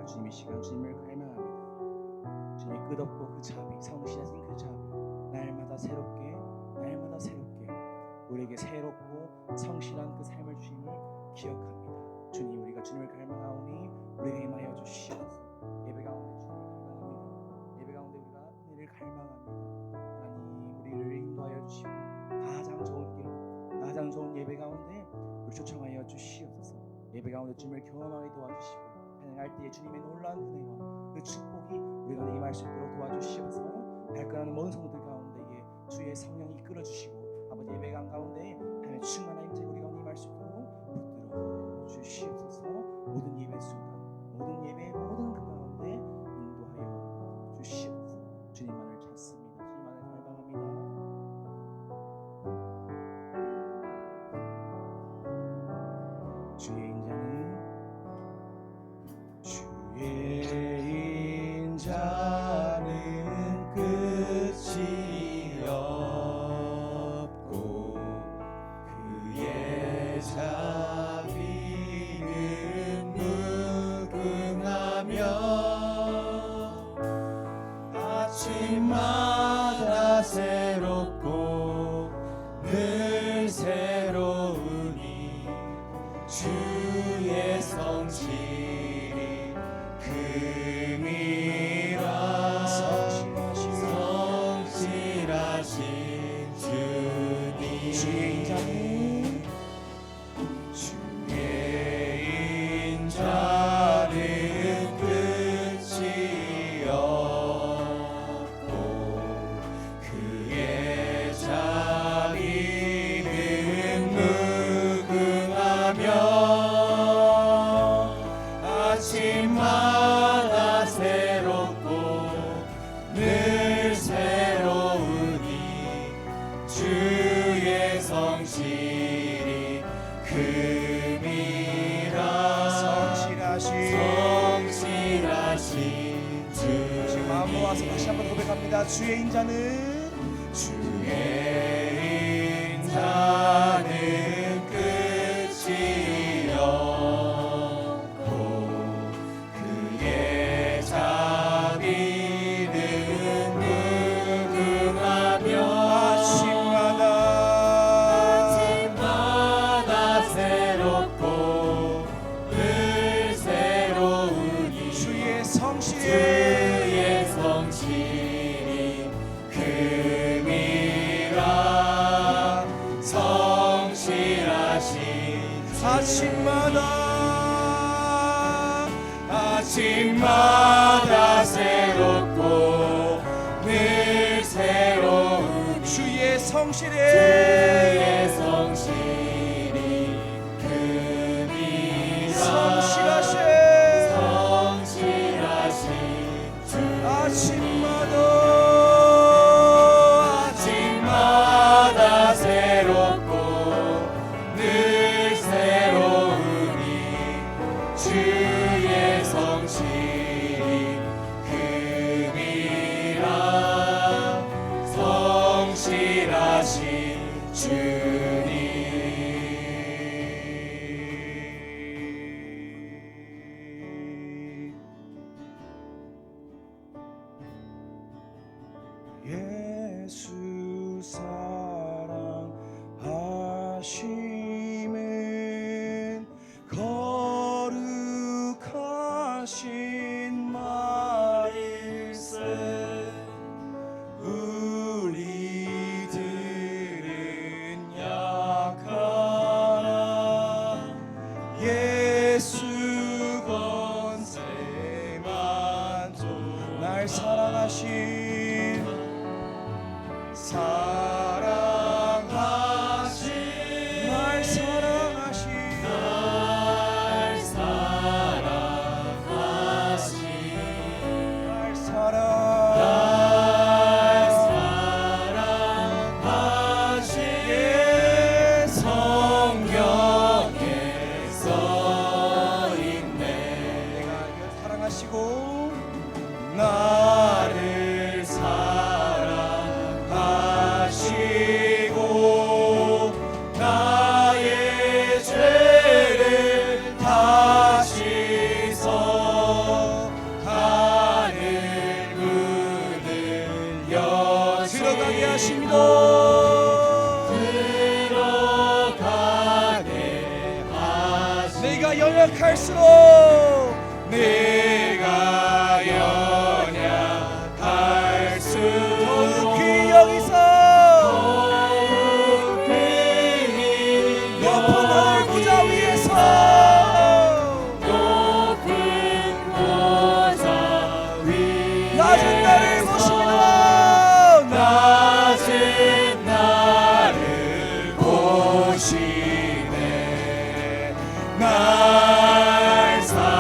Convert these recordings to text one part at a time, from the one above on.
주님 이 시간 주님을 갈망합니다. 주님의 끝없고 그 자비, 성실하신 그 자비, 날마다 새롭게 우리에게 새롭고 성실한 그 삶을 주님을 기억합니다. 주님, 우리가 주님을 갈망하오니 우리가 임하여 주시옵소서. 예배 가운데 주님을 갈망합니다. 예배 가운데 우리가 은혜를 갈망합니다. 하나님, 우리를 인도하여 주시고 가장 좋은 길, 가장 좋은 예배 가운데 우리 초청하여 주시옵소서. 예배 가운데 주님을 경험하게 도와주시고 찬양할 때에 주님의 놀라운 은혜와 그 축복이 우리가 임할 수 있도록 도와주시옵소서. 발끈하는 모든 성도들 가운데에 주의 성령이 이끌어주시고 아버지 예배강 가운데 하나님의 충만한 임재가 우리 가운데 임할 수 있도록 붙들어 주시옵소서. 모든 예배 순간, 모든 예배, 모든 그 가운데 인도하여 주시옵소서. 주님만을 찾습니다. 주님만을 갈망합니다. 주의 인자는 끝이 없고 그의 자비는 무궁하며 아침마다 새롭고 늘 새로우니 주의 성실이 금이라. 성실하신 주님, 주의 인자는 끝이 없고 그의 자비는 무궁하며 아침마다 새롭고 늘 새로우니 주의 성실이 금이라. 성실하신 주. 지금 마음 모아서 다시 한번 고백합니다. 주의 인자는 끝이 없고 그의 자비는 무궁하며 아침마다 새롭고 늘 새로우니 주의 성실이 금이라. 성실하신 아침마다 새롭고 늘 새로운 주의 성실이 금이라. 성실하신 주. 아침마다 새롭고 늘 새로우니 주의 성실이 금이라. 성실하신 주님. 예수 사랑하심은 거룩하신 말일세. 우리들은 약하나 예수 권세만 날 사랑하신 나를 사랑하시고 나의 죄를 다 씻어 갈수록 내가 연약할수록 더욱 귀히 여기서 높은 하늘 보좌 위에서 낮은 나를 보십니다. 낮은 나를 보시네. 날 사랑하신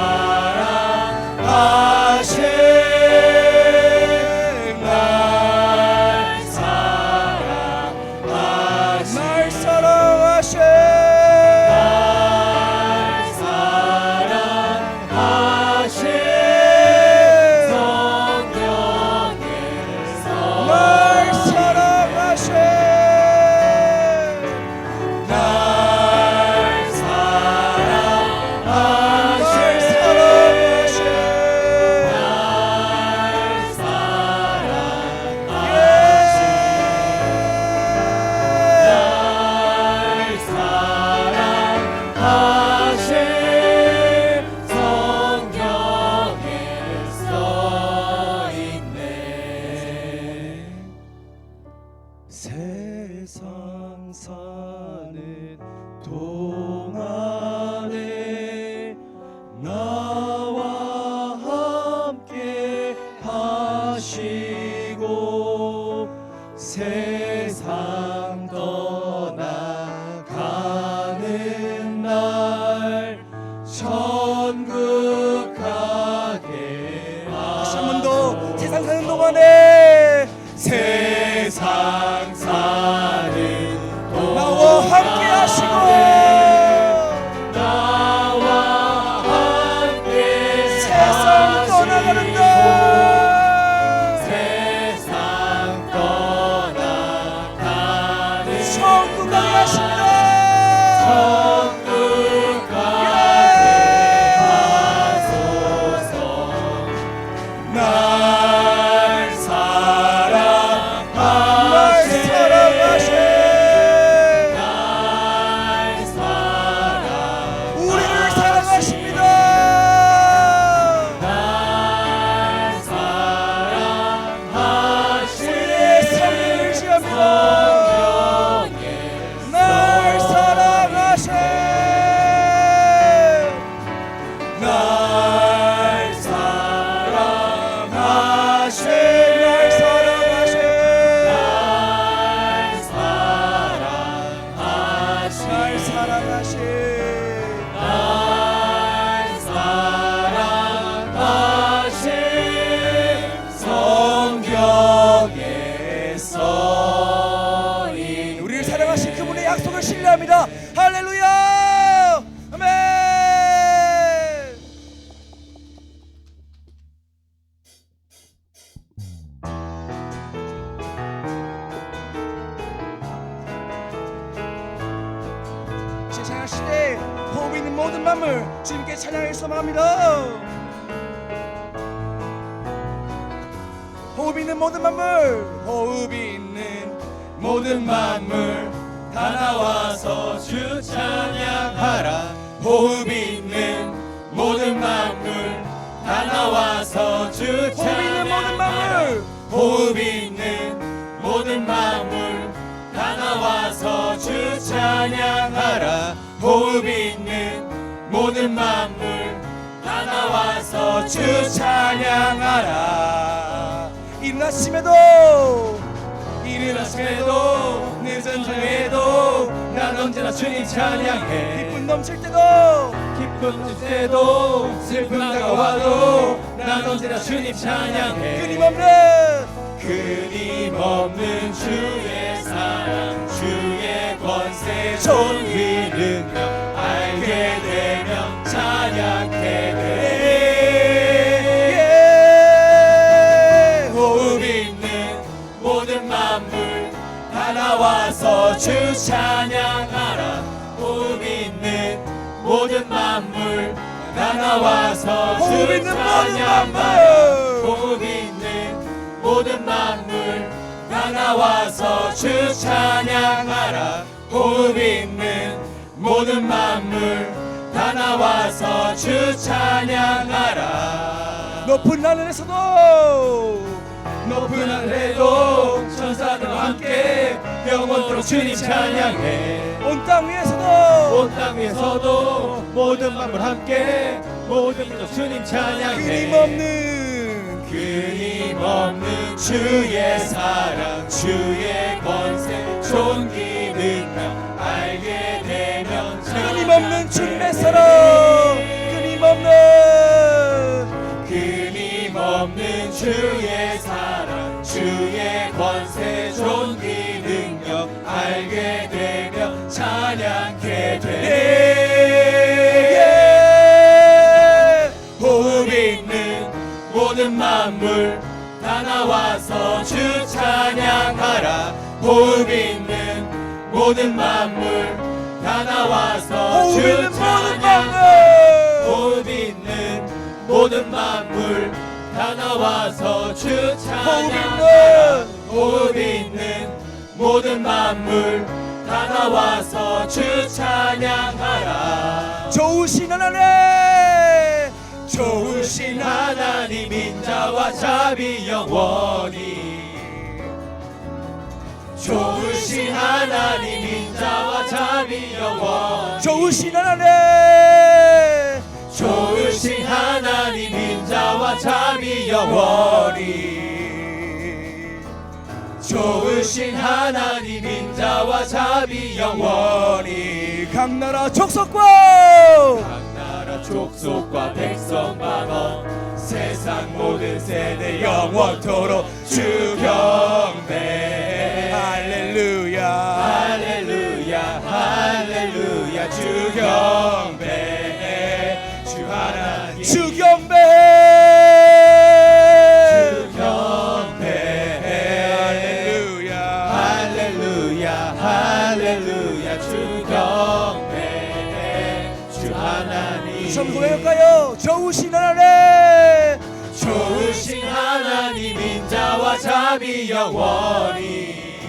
날 사랑하신 날 사랑하신 세상 사는 동안에 나와 함께 하시고 세상 떠나가는 날 천국 가게 다시 한 번 더 세상 사는 동안에 세상 사는 나와 함께 하시고 나와 함께 세상 떠나가는 날 세상 떠나가는 천국 가게 하십니다. 천국 가게 하소서. 날 사랑하신 우리를 사랑하십니다. 날 사랑하신 우리의 삶을 지합니다. 날 사랑하신 날 사랑하신 성경에 써인 우리를 사랑하신 그분의 약속을 신뢰합니다. 할렐루야. 아멘. 제 찬양 시대에 호흡 있는 모든 만물 주님께 찬양을 소망합니다. 호흡 있는 모든 만물, 호흡 있는 모든 만물 다 나와서 주 찬양하라. 호흡 있는 모든 만물 다 나와서 주 호흡 있는 모든 찬양하라. 만물, 호흡 있는 모든 만물 다 나와서 주 찬양하라. 호흡 있는 모든 만물 다 나와서 주 찬양하라. 이른 아침에도 늦은 저녁에도 난 언제나 주님 찬양해. 기쁨 넘칠 때도 기쁜 때도 슬픔 다가와도 난 언제나 주님 찬양해. 끊임없는 주의 사랑, 주의 권세, 존귀 능력 알게 되면 찬양해 돼. 호흡 있는 모든 만물 다 나와서 주 찬양하라. 호흡 있는 모든 만물 다 나와서 호흡 주 있는 모든 찬양하라. 만물. 호흡 있는 모든 만물 다 나와서 주 찬양하라. 호흡 있는 모든 만물 다 다 나와서 주 찬양하라. 높은 하늘에서도 높은 하늘에도 천사들과 함께 영원토록 주님 찬양해. 온 땅 위에서도 온 땅 위에서도 모든 만물 함께 모든 민족 주님 찬양해. 끊임없는 주의 사랑 주의 권세 존귀 능력 알게 되면 끊임없는 주님의 사랑 끊임없는 주의 사랑 주의 권세 존귀 능력 알게 되며 찬양케 되네. 호흡 있는 모든 만물 다 나와서 주 찬양하라. 호흡 있는 모든 만물 다 나와서 주 찬양하라. 호흡 있는 모든 만물 다 나와서 주 찬양하라. 호흡 있는 모든 만물 다 나와서 주 찬양하라. 좋으신 하나님 좋으신 하나님 인자와 자비 영원히 좋으신 하나님 인자와 자비 영원히 좋으신 하나님 좋으신 하나님 인자와 자비 영원히 좋으신 하나님 인자와 자비 영원히 각 나라 족속과 족속과 백성 방언 세상 모든 세대 영원토록 주 경배. 할렐루야 할렐루야 할렐루야 주 경배. 주 하나님 주 경배 주 경배. 할렐루야 할렐루야 할렐루야 주 경배. 주 하나님 좀 고백할까요? 좋으신 하나님 좋으신 하나님 인자와 자비 영원히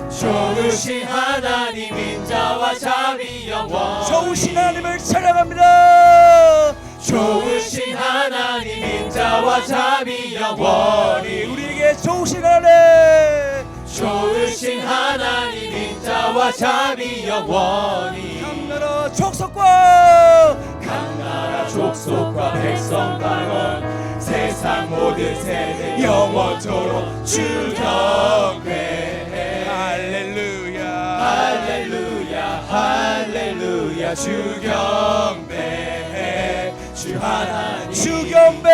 좋으신 하나님 인자와 자비 영원히 좋으신 하나님을 찬양합니다. 좋으신 하나님 인자와 자비 영원히 우리에게 좋으신 하나님 좋으신 하나님 인자와 자비 영원히 각 나라 족속과 각 나라 족속과 백성 방언 세상 모든 세대 영원토록 주 경배. 할렐루야 할렐루야 할렐루야 주 경배. 주 하나님 주 경배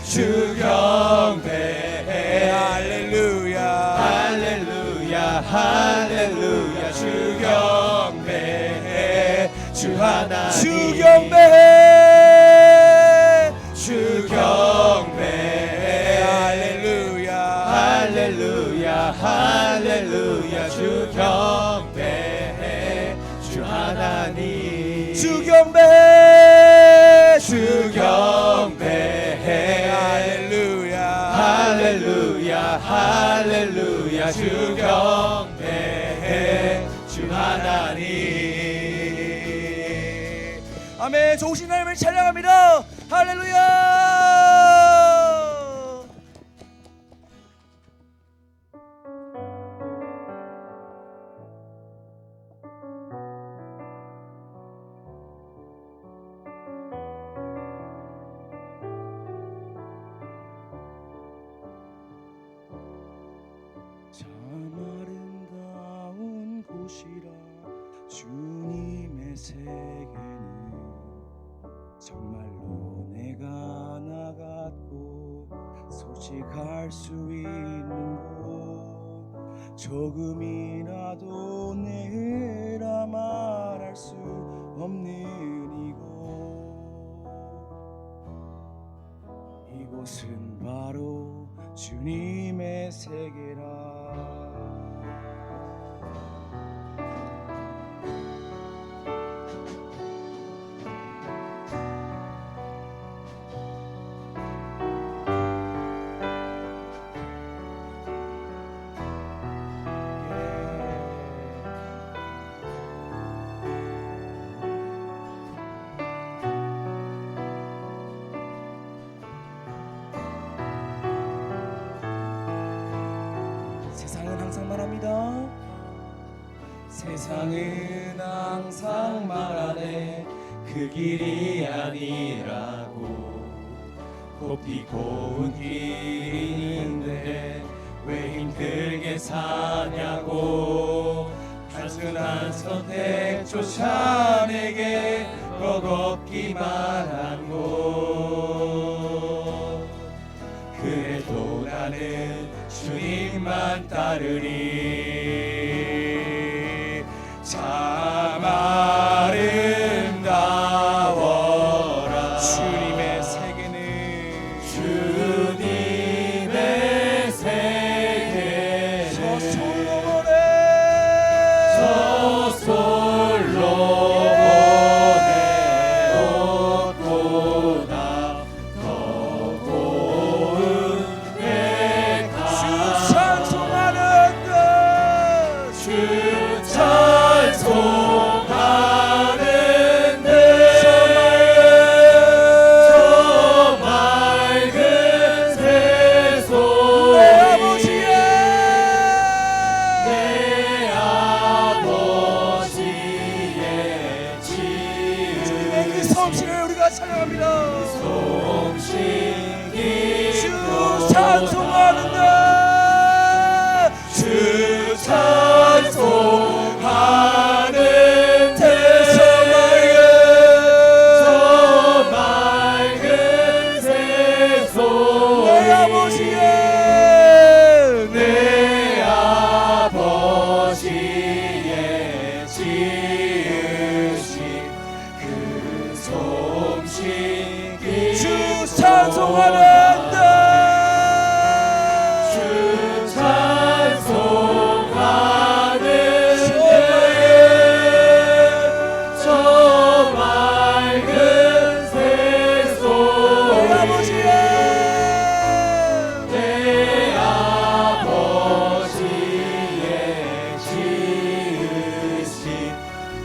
주 경배. 할렐루야 할렐루야 할렐루야 주 경배. 주 하나님 주 경배 주 경배. 할렐루야 할렐루야 할렐루야 주 경배. 주 하나님 주 경배 주 경배. 할렐루야 할렐루야 할렐루야 주 경배. 주 하나님 아멘. 좋으신 하나님을 찬양합니다. 할렐루야. 참 아름다운 곳이라 주님의 세계는 정말로 내가 나갔고 솔직할 수 있는 곳 조금이라도 내라 말할 수 없는 이곳은 바로 주님의 세계라. 세상은 항상 말하네 그 길이 아니라고 곱디 고운 길인데 왜 힘들게 사냐고 단순한 선택조차 내게 버겁기만 한 곳 그래도 나는 주님만 따르리 참 아름다워라 주님의 세계는 주님의 세계 저 솔로몬의 옷보다 더 고운 주 찬송하는데 주 찬송하는데 저 맑은 새소리 내 아버지의 내 아버지의 주님의 그 지으신 성실을 우리가 찬양합니다. 송신기 주 찬송하는데 주 찬송하는데 저 맑은 새소리 내 아버지의 내 아버지의 지으신 그 솜씨기 주 찬송하는데 주 찬송하는데 저 맑은 새소리 내 아버지의 내 아버지의 지으신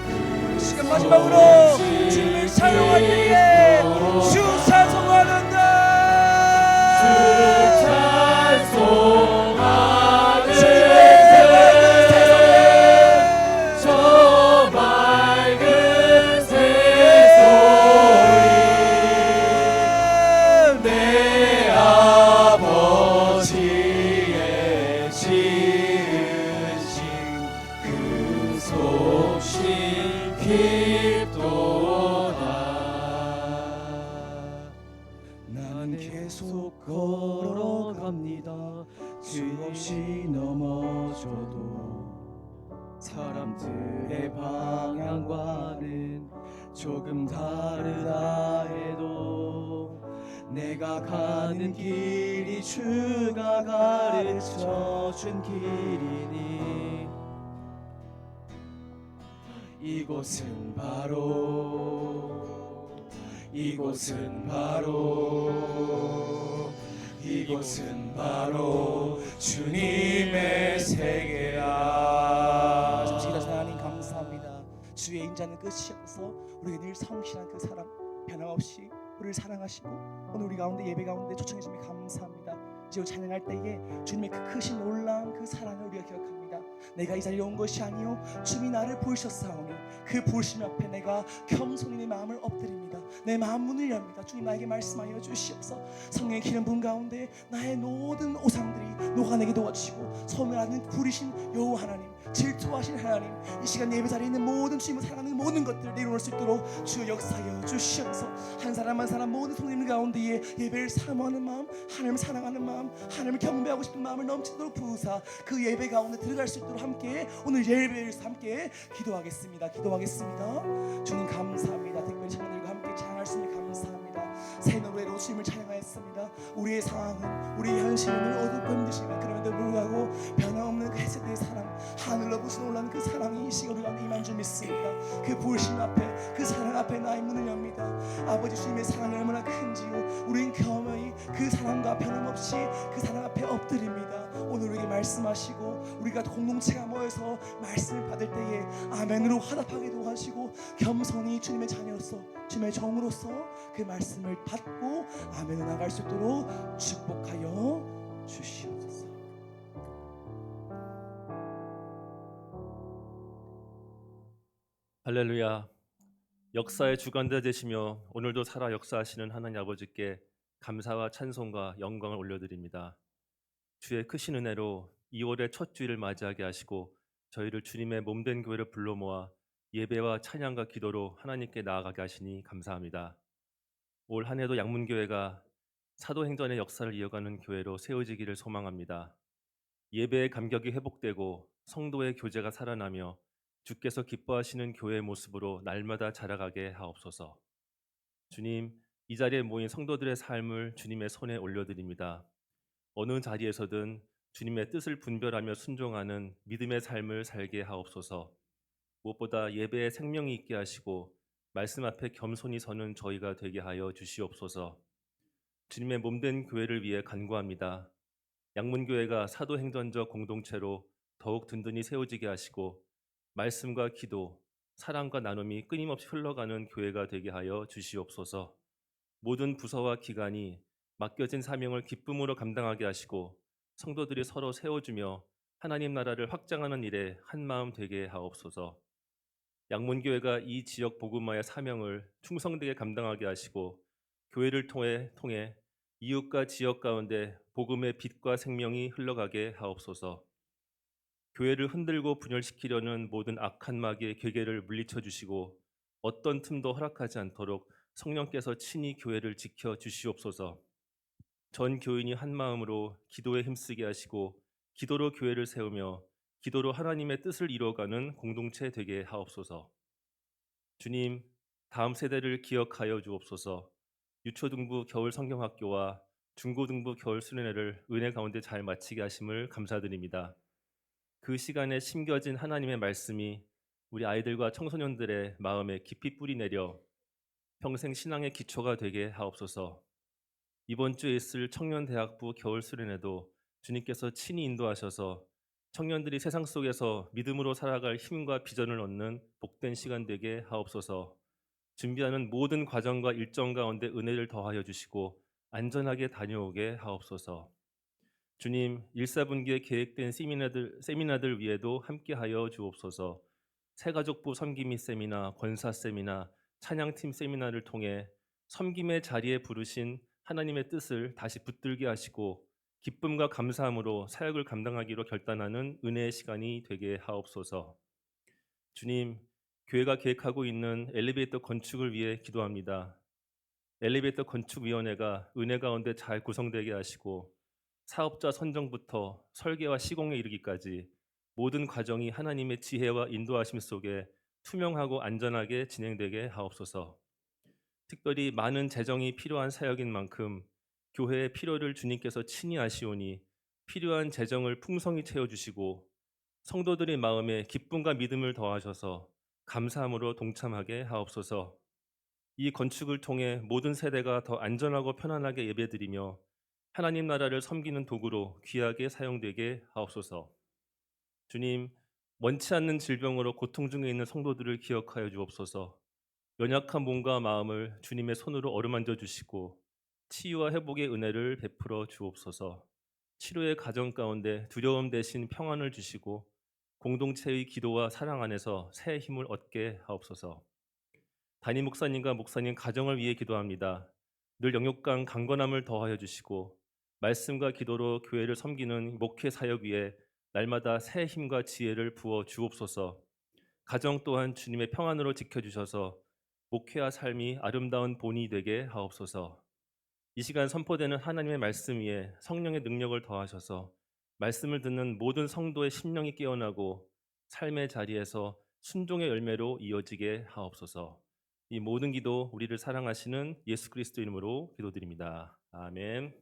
그 시간 마지막으로 주님을 찬양할 때에 주 찬송하는데 주 찬송하는데 저 맑은 새소리 내 아버지의 지으신 그 솜씨 깊도다 나는 계속 걸어갑니다. 수없이 넘어져도 사람들의 방향과는 조금 다르다 해도 내가 가는 길이 주가 가르쳐 준 길이니 이곳은 바로 주님의 세계야. 잠시 하나님 감사합니다. 주의 인자는 끝이 없어 우리가 늘 성실한 그 사람 변함없이 우리를 사랑하시고 오늘 우리 가운데 예배 가운데 초청해 주심에 감사합니다. 이제 찬양할 때에 주님의 그 크신 놀라운 그 사랑을 우리가 기억합니다. 내가 이 자리에 온 것이 아니요 주님이 나를 부르셨사오니 그 부르심 앞에 내가 겸손히 내 마음을 엎드립니다. 내 마음 문을 엽니다. 주님 나에게 말씀하여 주시옵소서. 성령의 기름 부은 가운데 나의 모든 오상들이 녹아내게 도와주시고 소멸하는 부리신 여호와 하나님, 질투하신 하나님, 이 시간 예배 자리에 있는 모든 주님을 사랑하는 모든 것들을 내려놓을 수 있도록 주 역사하여 주시옵소서. 한 사람 한 사람 모든 성도님 가운데에 예배를 사모하는 마음, 하나님을 사랑하는 마음, 하나님을 경배하고 싶은 마음을 넘치도록 부으사 그 예배 가운데 들어갈 수 있도록 함께 오늘 예배에서 함께 기도하겠습니다. 주님 감사합니다. 특별히 청년들과 함께 찬양할 수 있는 감사합니다. 새 노래로 주님을 찬양하였습니다. 우리의 상황은 우리의 현실은 어둡고 힘드시면 그럼에도 불구하고 변함없는 그 햇새의 사랑, 하늘로 부신 올라오는 그 사랑이 이 시간 우리 가운데 임한 줄 믿습니다. 그 부르심 앞에, 그 사랑 앞에 나의 문을 엽니다. 아버지 주님의 사랑이 얼마나 큰지요 우리는 겸허히 그 사랑과 변함없이 그 사랑 앞에 엎드립니다. 오늘 우리에게 말씀하시고 우리가 공동체가 모여서 말씀을 받을 때에 아멘으로 화답하게 도와주시고 겸손히 주님의 자녀로서 주님의 종으로서 그 말씀을 받고 아멘으로 나갈 수 있도록 축복하여 주시옵소서. 할렐루야. 역사의 주관자 되시며 오늘도 살아 역사하시는 하나님 아버지께 감사와 찬송과 영광을 올려드립니다. 주의 크신 은혜로 2월의 첫 주일을 맞이하게 하시고 저희를 주님의 몸된 교회를 불러 모아 예배와 찬양과 기도로 하나님께 나아가게 하시니 감사합니다. 올 한 해도 양문교회가 사도행전의 역사를 이어가는 교회로 세워지기를 소망합니다. 예배의 감격이 회복되고 성도의 교제가 살아나며 주께서 기뻐하시는 교회의 모습으로 날마다 자라가게 하옵소서. 주님, 이 자리에 모인 성도들의 삶을 주님의 손에 올려드립니다. 어느 자리에서든 주님의 뜻을 분별하며 순종하는 믿음의 삶을 살게 하옵소서. 무엇보다 예배에 생명이 있게 하시고 말씀 앞에 겸손히 서는 저희가 되게 하여 주시옵소서. 주님의 몸된 교회를 위해 간구합니다. 양문교회가 사도행전적 공동체로 더욱 든든히 세워지게 하시고 말씀과 기도, 사랑과 나눔이 끊임없이 흘러가는 교회가 되게 하여 주시옵소서. 모든 부서와 기관이 맡겨진 사명을 기쁨으로 감당하게 하시고 성도들이 서로 세워주며 하나님 나라를 확장하는 일에 한마음 되게 하옵소서. 양문교회가 이 지역 복음화의 사명을 충성되게 감당하게 하시고 교회를 통해 이웃과 지역 가운데 복음의 빛과 생명이 흘러가게 하옵소서. 교회를 흔들고 분열시키려는 모든 악한 마귀의 괴계를 물리쳐 주시고 어떤 틈도 허락하지 않도록 성령께서 친히 교회를 지켜 주시옵소서. 전 교인이 한 마음으로 기도에 힘쓰게 하시고 기도로 교회를 세우며 기도로 하나님의 뜻을 이루어가는 공동체 되게 하옵소서. 주님, 다음 세대를 기억하여 주옵소서. 유초등부 겨울 성경학교와 중고등부 겨울 수련회를 은혜 가운데 잘 마치게 하심을 감사드립니다. 그 시간에 심겨진 하나님의 말씀이 우리 아이들과 청소년들의 마음에 깊이 뿌리 내려 평생 신앙의 기초가 되게 하옵소서. 이번 주에 있을 청년대학부 겨울 수련회도 주님께서 친히 인도하셔서 청년들이 세상 속에서 믿음으로 살아갈 힘과 비전을 얻는 복된 시간 되게 하옵소서. 준비하는 모든 과정과 일정 가운데 은혜를 더하여 주시고 안전하게 다녀오게 하옵소서. 주님, 일사분기에 계획된 세미나들 위에도 함께하여 주옵소서. 새가족부 섬김이 세미나, 권사 세미나, 찬양팀 세미나를 통해 섬김의 자리에 부르신 하나님의 뜻을 다시 붙들게 하시고 기쁨과 감사함으로 사역을 감당하기로 결단하는 은혜의 시간이 되게 하옵소서. 주님, 교회가 계획하고 있는 엘리베이터 건축을 위해 기도합니다. 엘리베이터 건축위원회가 은혜 가운데 잘 구성되게 하시고 사업자 선정부터 설계와 시공에 이르기까지 모든 과정이 하나님의 지혜와 인도하심 속에 투명하고 안전하게 진행되게 하옵소서. 특별히 많은 재정이 필요한 사역인 만큼 교회의 필요를 주님께서 친히 아시오니 필요한 재정을 풍성히 채워주시고 성도들의 마음에 기쁨과 믿음을 더하셔서 감사함으로 동참하게 하옵소서. 이 건축을 통해 모든 세대가 더 안전하고 편안하게 예배드리며 하나님 나라를 섬기는 도구로 귀하게 사용되게 하옵소서. 주님, 원치 않는 질병으로 고통 중에 있는 성도들을 기억하여 주옵소서. 연약한 몸과 마음을 주님의 손으로 어루만져 주시고 치유와 회복의 은혜를 베풀어 주옵소서. 치료의 과정 가운데 두려움 대신 평안을 주시고 공동체의 기도와 사랑 안에서 새 힘을 얻게 하옵소서. 담임 목사님과 목사님 가정을 위해 기도합니다. 늘 영육간 강건함을 더하여 주시고 말씀과 기도로 교회를 섬기는 목회 사역 위에 날마다 새 힘과 지혜를 부어 주옵소서. 가정 또한 주님의 평안으로 지켜주셔서 목회와 삶이 아름다운 본이 되게 하옵소서. 이 시간 선포되는 하나님의 말씀 위에 성령의 능력을 더하셔서 말씀을 듣는 모든 성도의 심령이 깨어나고 삶의 자리에서 순종의 열매로 이어지게 하옵소서. 이 모든 기도 우리를 사랑하시는 예수 그리스도 이름으로 기도드립니다. 아멘.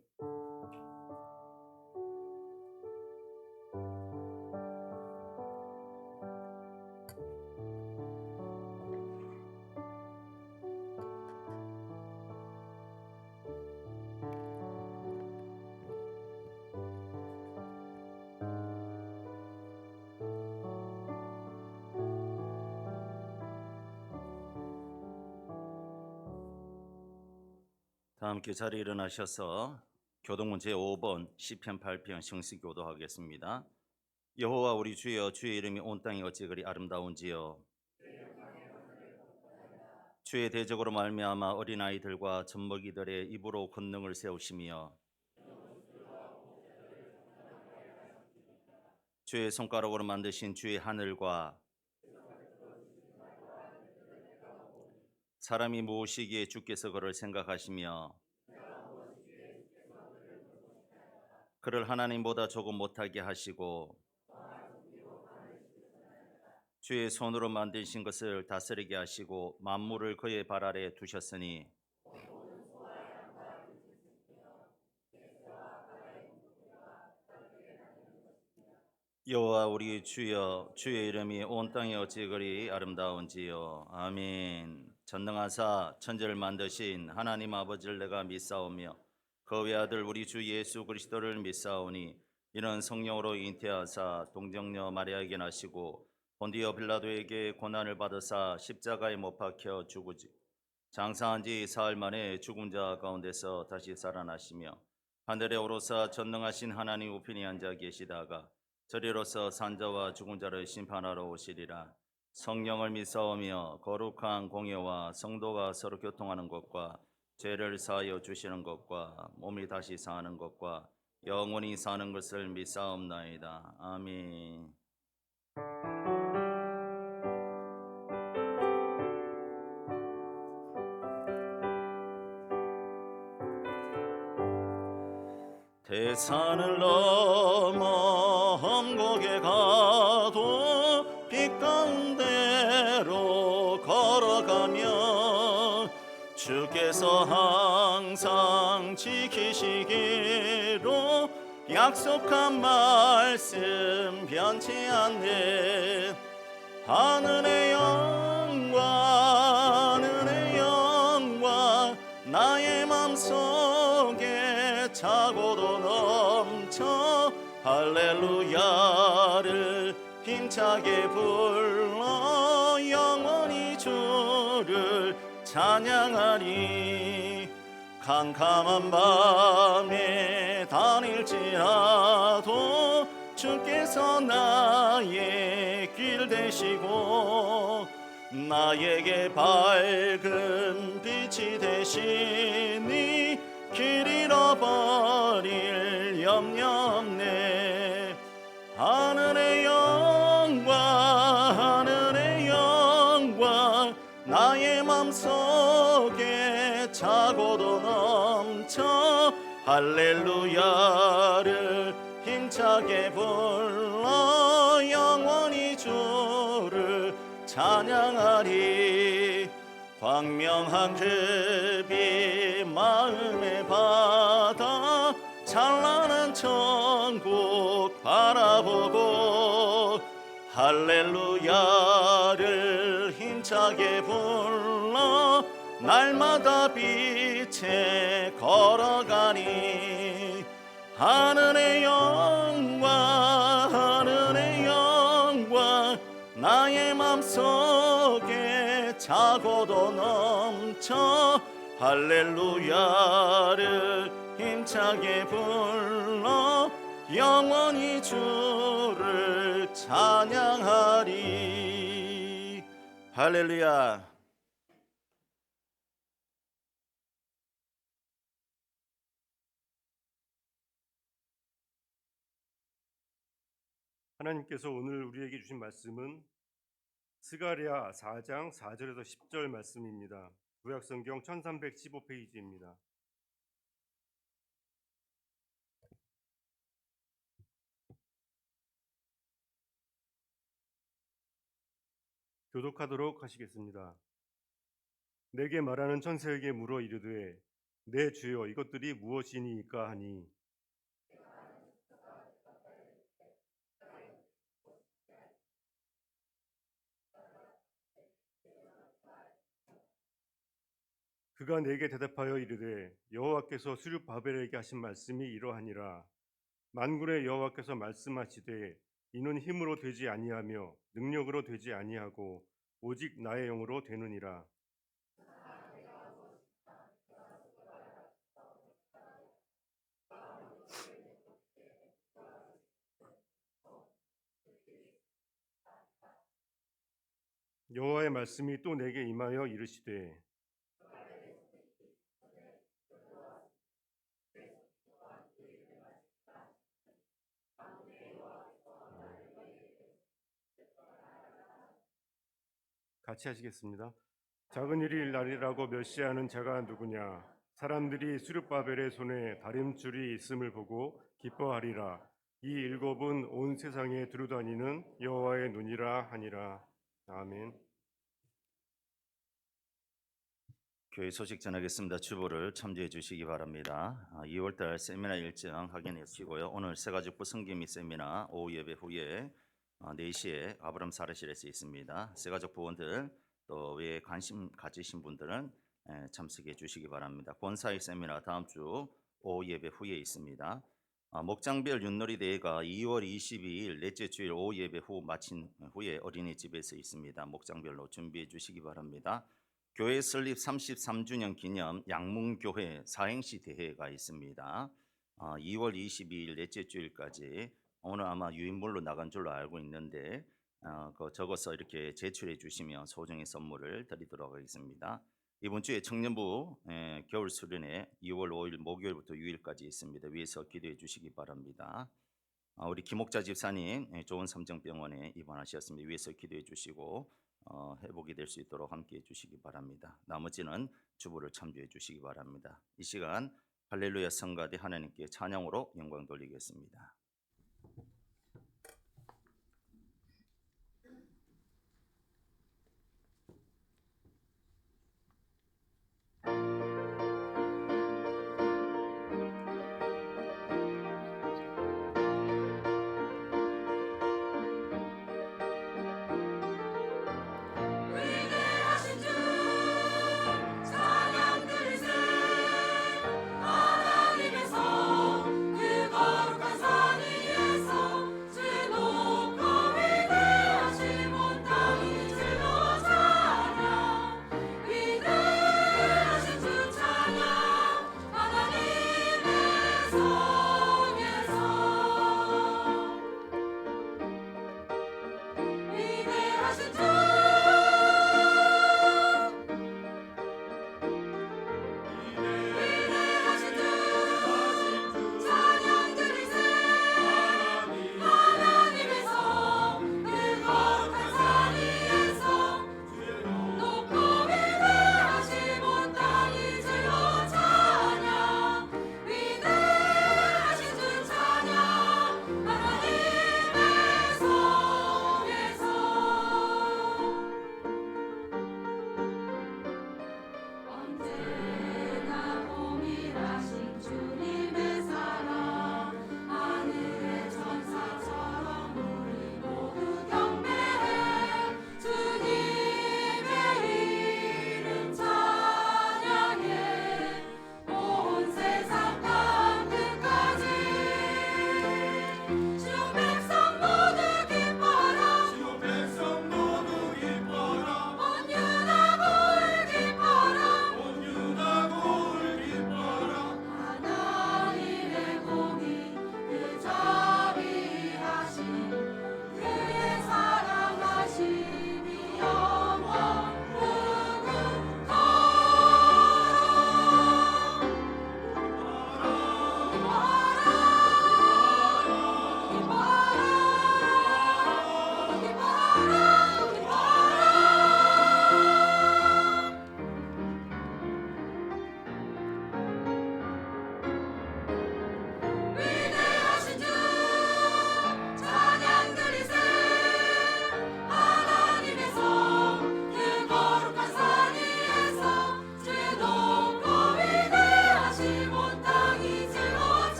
다 함께 자리에 일어나셔서 교동문 제5번 시편 8편 성시교도하겠습니다. 여호와 우리 주여, 주의 이름이 온 땅에 어찌 그리 아름다운지요. 주의 대적으로 말미암아 어린아이들과 젖먹이들의 입으로 권능을 세우시며 주의 손가락으로 만드신 주의 하늘과 사람이 무엇이기에 주께서 그를 생각하시며 그를 하나님보다 조금 못하게 하시고 주의 손으로 만드신 것을 다스리게 하시고 만물을 그의 발 아래 두셨으니 여호와 우리 주여 주의 이름이 온 땅에 어찌 그리 아름다운지요. 아멘. 전능하사 천지를 만드신 하나님 아버지를 내가 믿사오며 그 외아들 우리 주 예수 그리스도를 믿사오니 이는 성령으로 잉태하사 동정녀 마리아에게 나시고 본디오 빌라도에게 고난을 받으사 십자가에 못 박혀 죽으지 장사한 지 사흘 만에 죽은 자 가운데서 다시 살아나시며 하늘에 오르사 전능하신 하나님 우편에 앉아 계시다가 저리로서 산자와 죽은 자를 심판하러 오시리라. 성령을 믿사오며 거룩한 공예와 성도가 서로 교통하는 것과 죄를 사하여 주시는 것과 몸이 다시 사는 것과 영원히 사는 것을 믿사옵나이다. 아멘. 대산을 넘어 험곡에 가도 빛 가운데로 걸어가며 주께서 항상 지키시기로 약속한 말씀 변치 않네. 하늘의 영광 나의 맘속에 차고도 넘쳐 할렐루야를 힘차게 불러 영원히 주를 찬양하리. 캄캄한 밤에 다닐지라도 주께서 나의 길 되시고 나에게 밝은 빛이 되시니 길 잃어버릴 염려 없네. 하늘의 영광 나의 맘속에 차고도 넘쳐 할렐루야를 힘차게 불러 영원히 주를 찬양하리. 광명한 그 빛 마음에 받아 찬란한 천국 바라보고 할렐루야를 힘차게 불러 날마다 빛에 걸어가니. 하늘의 영광 나의 맘속에 차고도 넘쳐 할렐루야를 힘차게 불러 영원히 주를 찬양하리. 할렐루야. 하나님께서 오늘 우리에게 주신 말씀은 스가랴 4장 4절에서 10절 말씀입니다. 구약성경 1315페이지입니다. 교독하도록 하시겠습니다. 내게 말하는 천사에게 물어 이르되 내 주여 이것들이 무엇이니까 하니 그가 내게 대답하여 이르되 여호와께서 스룹바벨에게 하신 말씀이 이러하니라. 만군의 여호와께서 말씀하시되 이는 힘으로 되지 아니하며 능력으로 되지 아니하고 오직 나의 영으로 되느니라. 여호와의 말씀이 또 내게 임하여 이르시되 같이 하시겠습니다. 작은 일이 날이라고 멸시하는 자가 누구냐? 사람들이 수르바벨의 손에 다림줄이 있음을 보고 기뻐하리라. 이 일곱은 온 세상에 두루다니는 여호와의 눈이라 하니라. 아멘. 교회 소식 전하겠습니다. 주보를 참조해 주시기 바랍니다. 2월달 세미나 일정 확인해 주시고요. 오늘 새가족부 성기미 세미나 오후 예배 후에 4시에 아브람 사례실에서 있습니다. 새가족 부원들 또 외에 관심 가지신 분들은 참석해 주시기 바랍니다. 권사의 세미나 다음 주 오후 예배 후에 있습니다. 목장별 윷놀이 대회가 2월 22일 넷째 주일 오후 예배 후 마친 후에 어린이집에서 있습니다. 목장별로 준비해 주시기 바랍니다. 교회 설립 33주년 기념 양문교회 사행시 대회가 있습니다. 2월 22일 넷째 주일까지 오늘 아마 유인물로 나간 줄로 알고 있는데 적어서 이렇게 제출해 주시면 소정의 선물을 드리도록 하겠습니다. 이번 주에 청년부 겨울 수련회 2월 5일 목요일부터 6일까지 있습니다. 위에서 기도해 주시기 바랍니다. 우리 김옥자 집사님 좋은 삼정병원에 입원하셨습니다. 위에서 기도해 주시고 회복이 될 수 있도록 함께 해주시기 바랍니다. 나머지는 주보를 참조해 주시기 바랍니다. 이 시간 할렐루야 성가대 하나님께 찬양으로 영광 돌리겠습니다.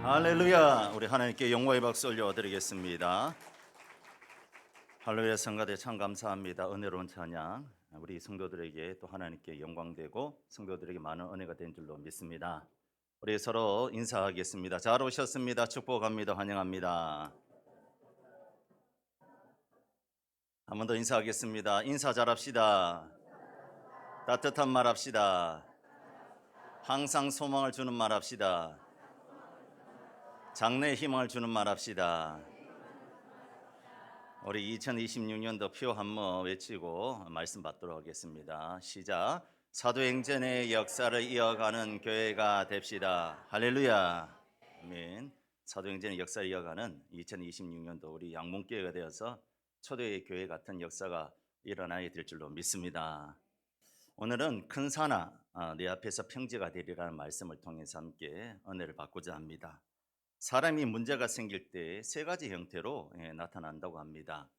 할렐루야. 우리 하나님께 영광의 박수 올려드리겠습니다. 할렐루야 성가대 참 감사합니다. 은혜로운 찬양 우리 성도들에게 또 하나님께 영광되고 성도들에게 많은 은혜가 된 줄로 믿습니다. 우리 서로 인사하겠습니다. 잘 오셨습니다. 축복합니다. 환영합니다. 한 번 더 인사하겠습니다. 인사 잘합시다. 따뜻한 말 합시다. 항상 소망을 주는 말 합시다. 장래의 희망을 주는 말 합시다. 우리 2026년도 표 한번 외치고 말씀 받도록 하겠습니다. 시작. 사도행전의 역사를 이어가는 교회가 됩시다. 할렐루야. 아멘. 사도행전의 역사를 이어가는 2026년도 우리 양문교회가 되어서 초대의 교회 같은 역사가 일어나게 될 줄로 믿습니다. 오늘은 큰 산아 내 앞에서 평지가 되리라는 말씀을 통해서 함께 은혜를 받고자 합니다. 사람이 문제가 생길 때 세 가지 형태로 나타난다고 합니다.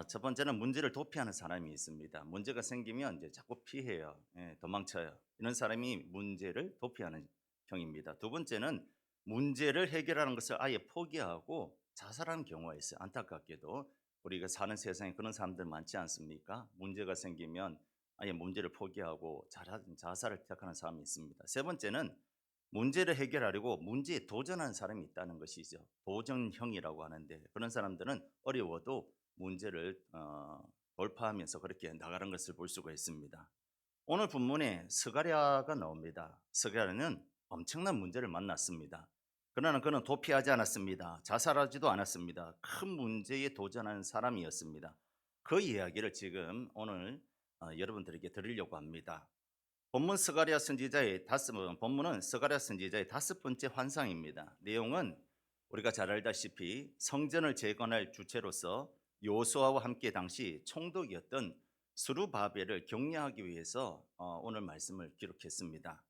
첫 번째는 문제를 도피하는 사람이 있습니다. 문제가 생기면 이제 자꾸 피해요. 도망쳐요. 이런 사람이 문제를 도피하는 형입니다. 두 번째는 문제를 해결하는 것을 아예 포기하고 자살하는 경우가 있어요. 안타깝게도 우리가 사는 세상에 그런 사람들 많지 않습니까? 문제가 생기면 아예 문제를 포기하고 자살을 택하는 사람이 있습니다. 세 번째는 문제를 해결하려고 문제에 도전하는 사람이 있다는 것이죠. 도전형이라고 하는데 그런 사람들은 어려워도 문제를 돌파하면서 그렇게 나가는 것을 볼 수가 있습니다. 오늘 본문에 스가랴가 나옵니다. 스가랴는 엄청난 문제를 만났습니다. 그러나 그는 도피하지 않았습니다. 자살하지도 않았습니다. 큰 문제에 도전하는 사람이었습니다. 그 이야기를 지금 오늘 여러분들에게 드리려고 합니다. 본문은 스가랴 선지자의 다섯 번째 환상입니다. 내용은 우리가 잘 알다시피 성전을 재건할 주체로서 요수아와 함께 당시 총독이었던 스룹바벨을 격려하기 위해서 오늘 말씀을 기록했습니다.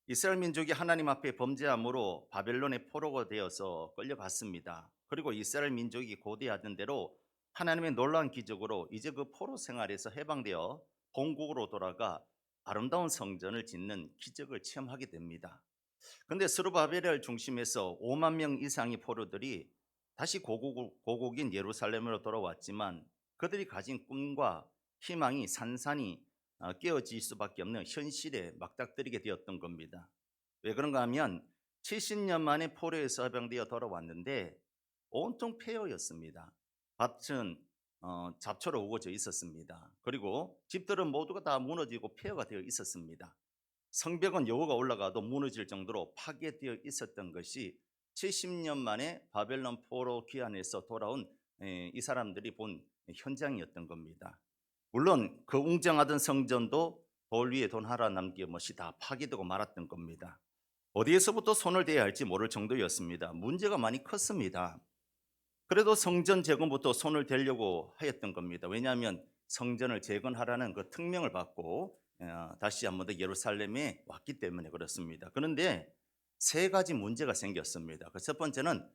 이스라엘 민족이 하나님 앞에 범죄함으로 바벨론의 포로가 되어서 끌려갔습니다. 그리고 이스라엘 민족이 고대하던 대로 하나님의 놀라운 기적으로 이제 그 포로 생활에서 해방되어 본국으로 돌아가 아름다운 성전을 짓는 기적을 체험하게 됩니다. 그런데 스룹바벨을 중심해서 5만 명 이상의 포로들이 다시 고국인 예루살렘으로 돌아왔지만 그들이 가진 꿈과 희망이 산산이 깨어질 수밖에 없는 현실에 맞닥뜨리게 되었던 겁니다. 왜 그런가 하면 70년 만에 포로에서 해방되어 돌아왔는데 온통 폐허였습니다. 밭은 잡초로 우거져 있었습니다. 그리고 집들은 모두가 다 무너지고 폐허가 되어 있었습니다. 성벽은 여호가 올라가도 무너질 정도로 파괴되어 있었던 것이 70년 만에 바벨론 포로 귀환에서 돌아온 이 사람들이 본 현장이었던 겁니다. 물론 그 웅장하던 성전도 돌 위에 돈 하나 남김없이 다 파괴되고 말았던 겁니다. 어디에서부터 손을 대야 할지 모를 정도였습니다. 문제가 많이 컸습니다. 그래도 성전 재건부터 손을 대려고 하였던 겁니다. 왜냐하면 성전을 재건하라는 그 특명을 받고 다시 한 번 더 예루살렘에 왔기 때문에 그렇습니다. 그런데 세 가지 문제가 생겼습니다. 그 첫 번째는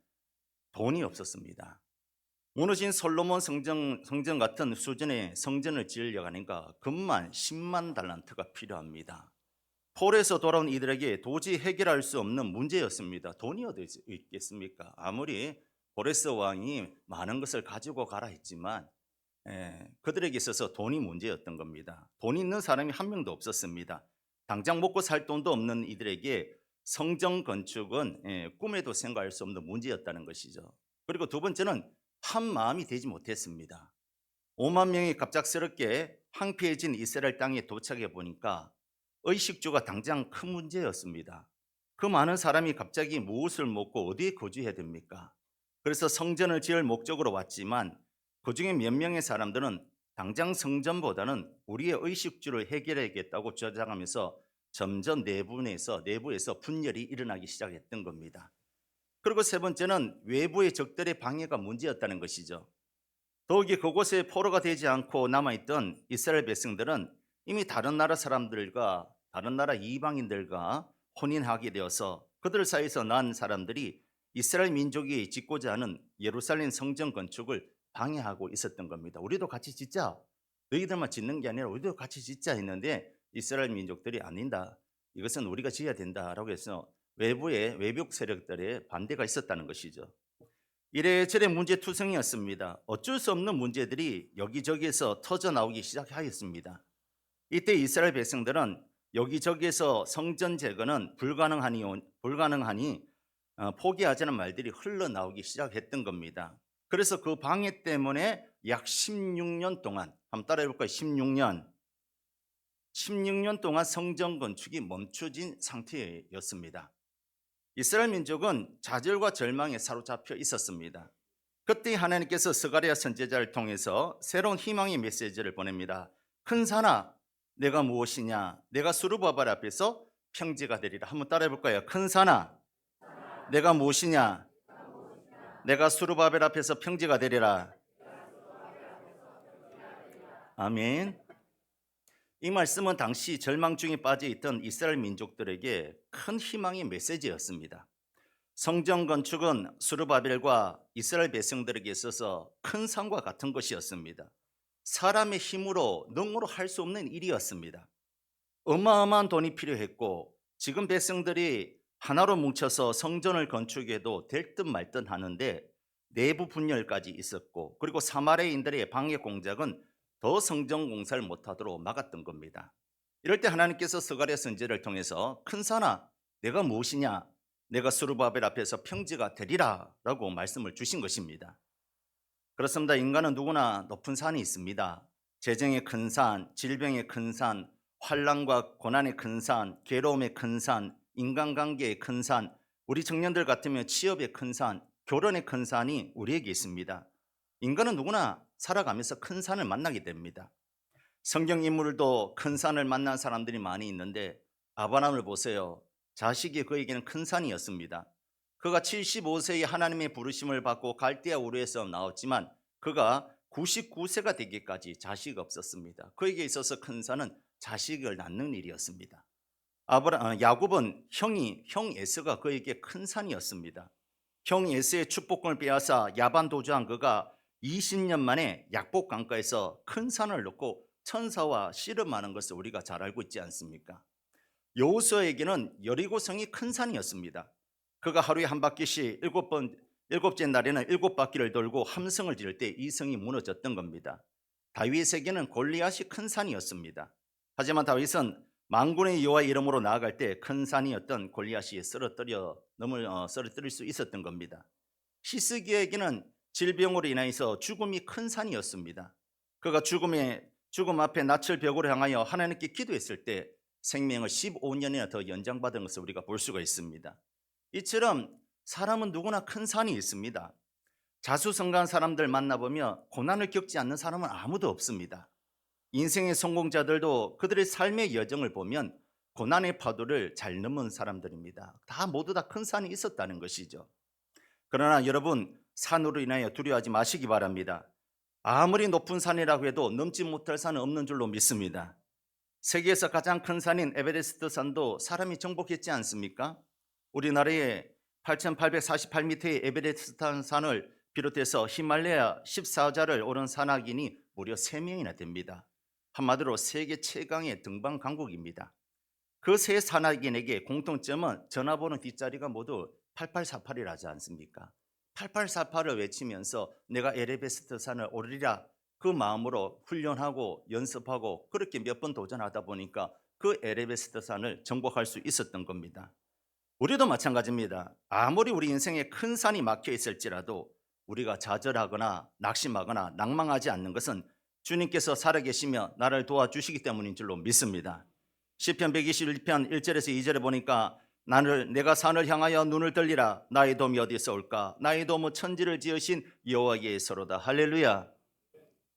돈이 없었습니다. 무너진 솔로몬 성전 같은 수준의 성전을 지으려고 하니까 금만 10만 달란트가 필요합니다. 포로에서 돌아온 이들에게 도저히 해결할 수 없는 문제였습니다. 돈이 어디 있겠습니까? 아무리 고레스 왕이 많은 것을 가지고 가라 했지만 그들에게 있어서 돈이 문제였던 겁니다. 돈 있는 사람이 한 명도 없었습니다. 당장 먹고 살 돈도 없는 이들에게 성전 건축은 꿈에도 생각할 수 없는 문제였다는 것이죠. 그리고 두 번째는 한 마음이 되지 못했습니다. 5만 명이 갑작스럽게 황폐해진 이스라엘 땅에 도착해 보니까 의식주가 당장 큰 문제였습니다. 그 많은 사람이 갑자기 무엇을 먹고 어디에 거주해야 됩니까? 그래서 성전을 지을 목적으로 왔지만 그중에 몇 명의 사람들은 당장 성전보다는 우리의 의식주를 해결해야겠다고 주장하면서 점점 내부에서 분열이 일어나기 시작했던 겁니다. 그리고 세 번째는 외부의 적들의 방해가 문제였다는 것이죠. 더욱이 그곳에 포로가 되지 않고 남아있던 이스라엘 백성들은 이미 다른 나라 사람들과 다른 나라 이방인들과 혼인하게 되어서 그들 사이에서 난 사람들이 이스라엘 민족이 짓고자 하는 예루살렘 성전 건축을 방해하고 있었던 겁니다. 우리도 같이 짓자. 너희들만 짓는 게 아니라 우리도 같이 짓자 했는데 이스라엘 민족들이 아니다. 이것은 우리가 지어야 된다라고 해서 외부의 외국 세력들의 반대가 있었다는 것이죠. 이래저래 문제투성이었습니다. 어쩔 수 없는 문제들이 여기저기에서 터져 나오기 시작하였습니다. 이때 이스라엘 백성들은 여기저기에서 성전 재건은 불가능하니 포기하자는 말들이 흘러나오기 시작했던 겁니다. 그래서 그 방해 때문에 약 16년 동안, 한번 따라해 볼까요? 16년 동안 성전 건축이 멈춰진 상태였습니다. 이스라엘 민족은 좌절과 절망에 사로잡혀 있었습니다. 그때 하나님께서 스가랴 선지자를 통해서 새로운 희망의 메시지를 보냅니다. 큰 산아, 내가 무엇이냐? 내가 스룹바벨 앞에서 평지가 되리라. 한번 따라해 볼까요? 큰 산아, 내가 무엇이냐? 내가 스룹바벨 앞에서 평지가 되리라. 아멘. 이 말씀은 당시 절망 중에 빠져 있던 이스라엘 민족들에게 큰 희망의 메시지였습니다. 성전 건축은 스룹바벨과 이스라엘 백성들에게 있어서 큰 산과 같은 것이었습니다. 사람의 힘으로 능으로 할 수 없는 일이었습니다. 어마어마한 돈이 필요했고 지금 백성들이 하나로 뭉쳐서 성전을 건축해도 될 듯 말 듯 하는데 내부 분열까지 있었고 그리고 사마리아인들의 방해 공작은 더 성전 공사를 못하도록 막았던 겁니다. 이럴 때 하나님께서 스가랴 선지자를 통해서 큰 산아, 내가 무엇이냐? 내가 스룹바벨 앞에서 평지가 되리라 라고 말씀을 주신 것입니다. 그렇습니다. 인간은 누구나 높은 산이 있습니다. 재정의 큰 산, 질병의 큰 산, 환난과 고난의 큰 산, 괴로움의 큰 산, 인간관계의 큰 산, 우리 청년들 같으면 취업의 큰 산, 결혼의 큰 산이 우리에게 있습니다. 인간은 누구나 살아가면서 큰 산을 만나게 됩니다. 성경 인물도 큰 산을 만난 사람들이 많이 있는데 아브라함을 보세요. 자식이 그에게는 큰 산이었습니다. 그가 75세에 하나님의 부르심을 받고 갈대아 우르에서 나왔지만 그가 99세가 되기까지 자식이 없었습니다. 그에게 있어서 큰 산은 자식을 낳는 일이었습니다. 야곱은 형 에서가 그에게 큰 산이었습니다. 형 에서의 축복권을 빼앗아 야반 도주한 그가 20년 만에 약복 강가에서 큰 산을 놓고 천사와 씨름하는 것을 우리가 잘 알고 있지 않습니까? 여호수아에게는 여리고성이 큰 산이었습니다. 그가 하루에 한 바퀴씩 일곱째 날에는 7바퀴를 돌고 함성을 지를 때 이 성이 무너졌던 겁니다. 다윗에게는 골리앗이 큰 산이었습니다. 하지만 다윗은 만군의 여호와 이름으로 나아갈 때 큰 산이었던 골리앗이 쓰러뜨릴 수 있었던 겁니다. 히스기야에게는 질병으로 인하여서 죽음이 큰 산이었습니다. 그가 죽음 앞에 낯을 벽으로 향하여 하나님께 기도했을 때 생명을 15년이나 더 연장받은 것을 우리가 볼 수가 있습니다. 이처럼 사람은 누구나 큰 산이 있습니다. 자수성가한 사람들 만나보면 고난을 겪지 않는 사람은 아무도 없습니다. 인생의 성공자들도 그들의 삶의 여정을 보면 고난의 파도를 잘 넘은 사람들입니다. 모두 다 큰 산이 있었다는 것이죠. 그러나 여러분, 산으로 인하여 두려워하지 마시기 바랍니다. 아무리 높은 산이라고 해도 넘지 못할 산은 없는 줄로 믿습니다. 세계에서 가장 큰 산인 에베레스트 산도 사람이 정복했지 않습니까? 우리나라에 8,848m의 에베레스트 산을 비롯해서 히말라야 14자를 오른 산악인이 무려 3명이나 됩니다. 한마디로 세계 최강의 등반 강국입니다. 그 세 산악인에게 공통점은 전화번호 뒷자리가 모두 8848이라 하지 않습니까? 8848을 외치면서 내가 에베레스트 산을 오르리라 그 마음으로 훈련하고 연습하고 그렇게 몇 번 도전하다 보니까 그 에베레스트 산을 정복할 수 있었던 겁니다. 우리도 마찬가지입니다. 아무리 우리 인생에 큰 산이 막혀 있을지라도 우리가 좌절하거나 낙심하거나 낭망하지 않는 것은 주님께서 살아계시며 나를 도와주시기 때문인 줄로 믿습니다. 시편 121편 1절에서 2절에 보니까 내가 산을 향하여 눈을 들리라. 나의 도움이 어디에서 올까? 나의 도움은 천지를 지으신 여호와께서로다. 할렐루야.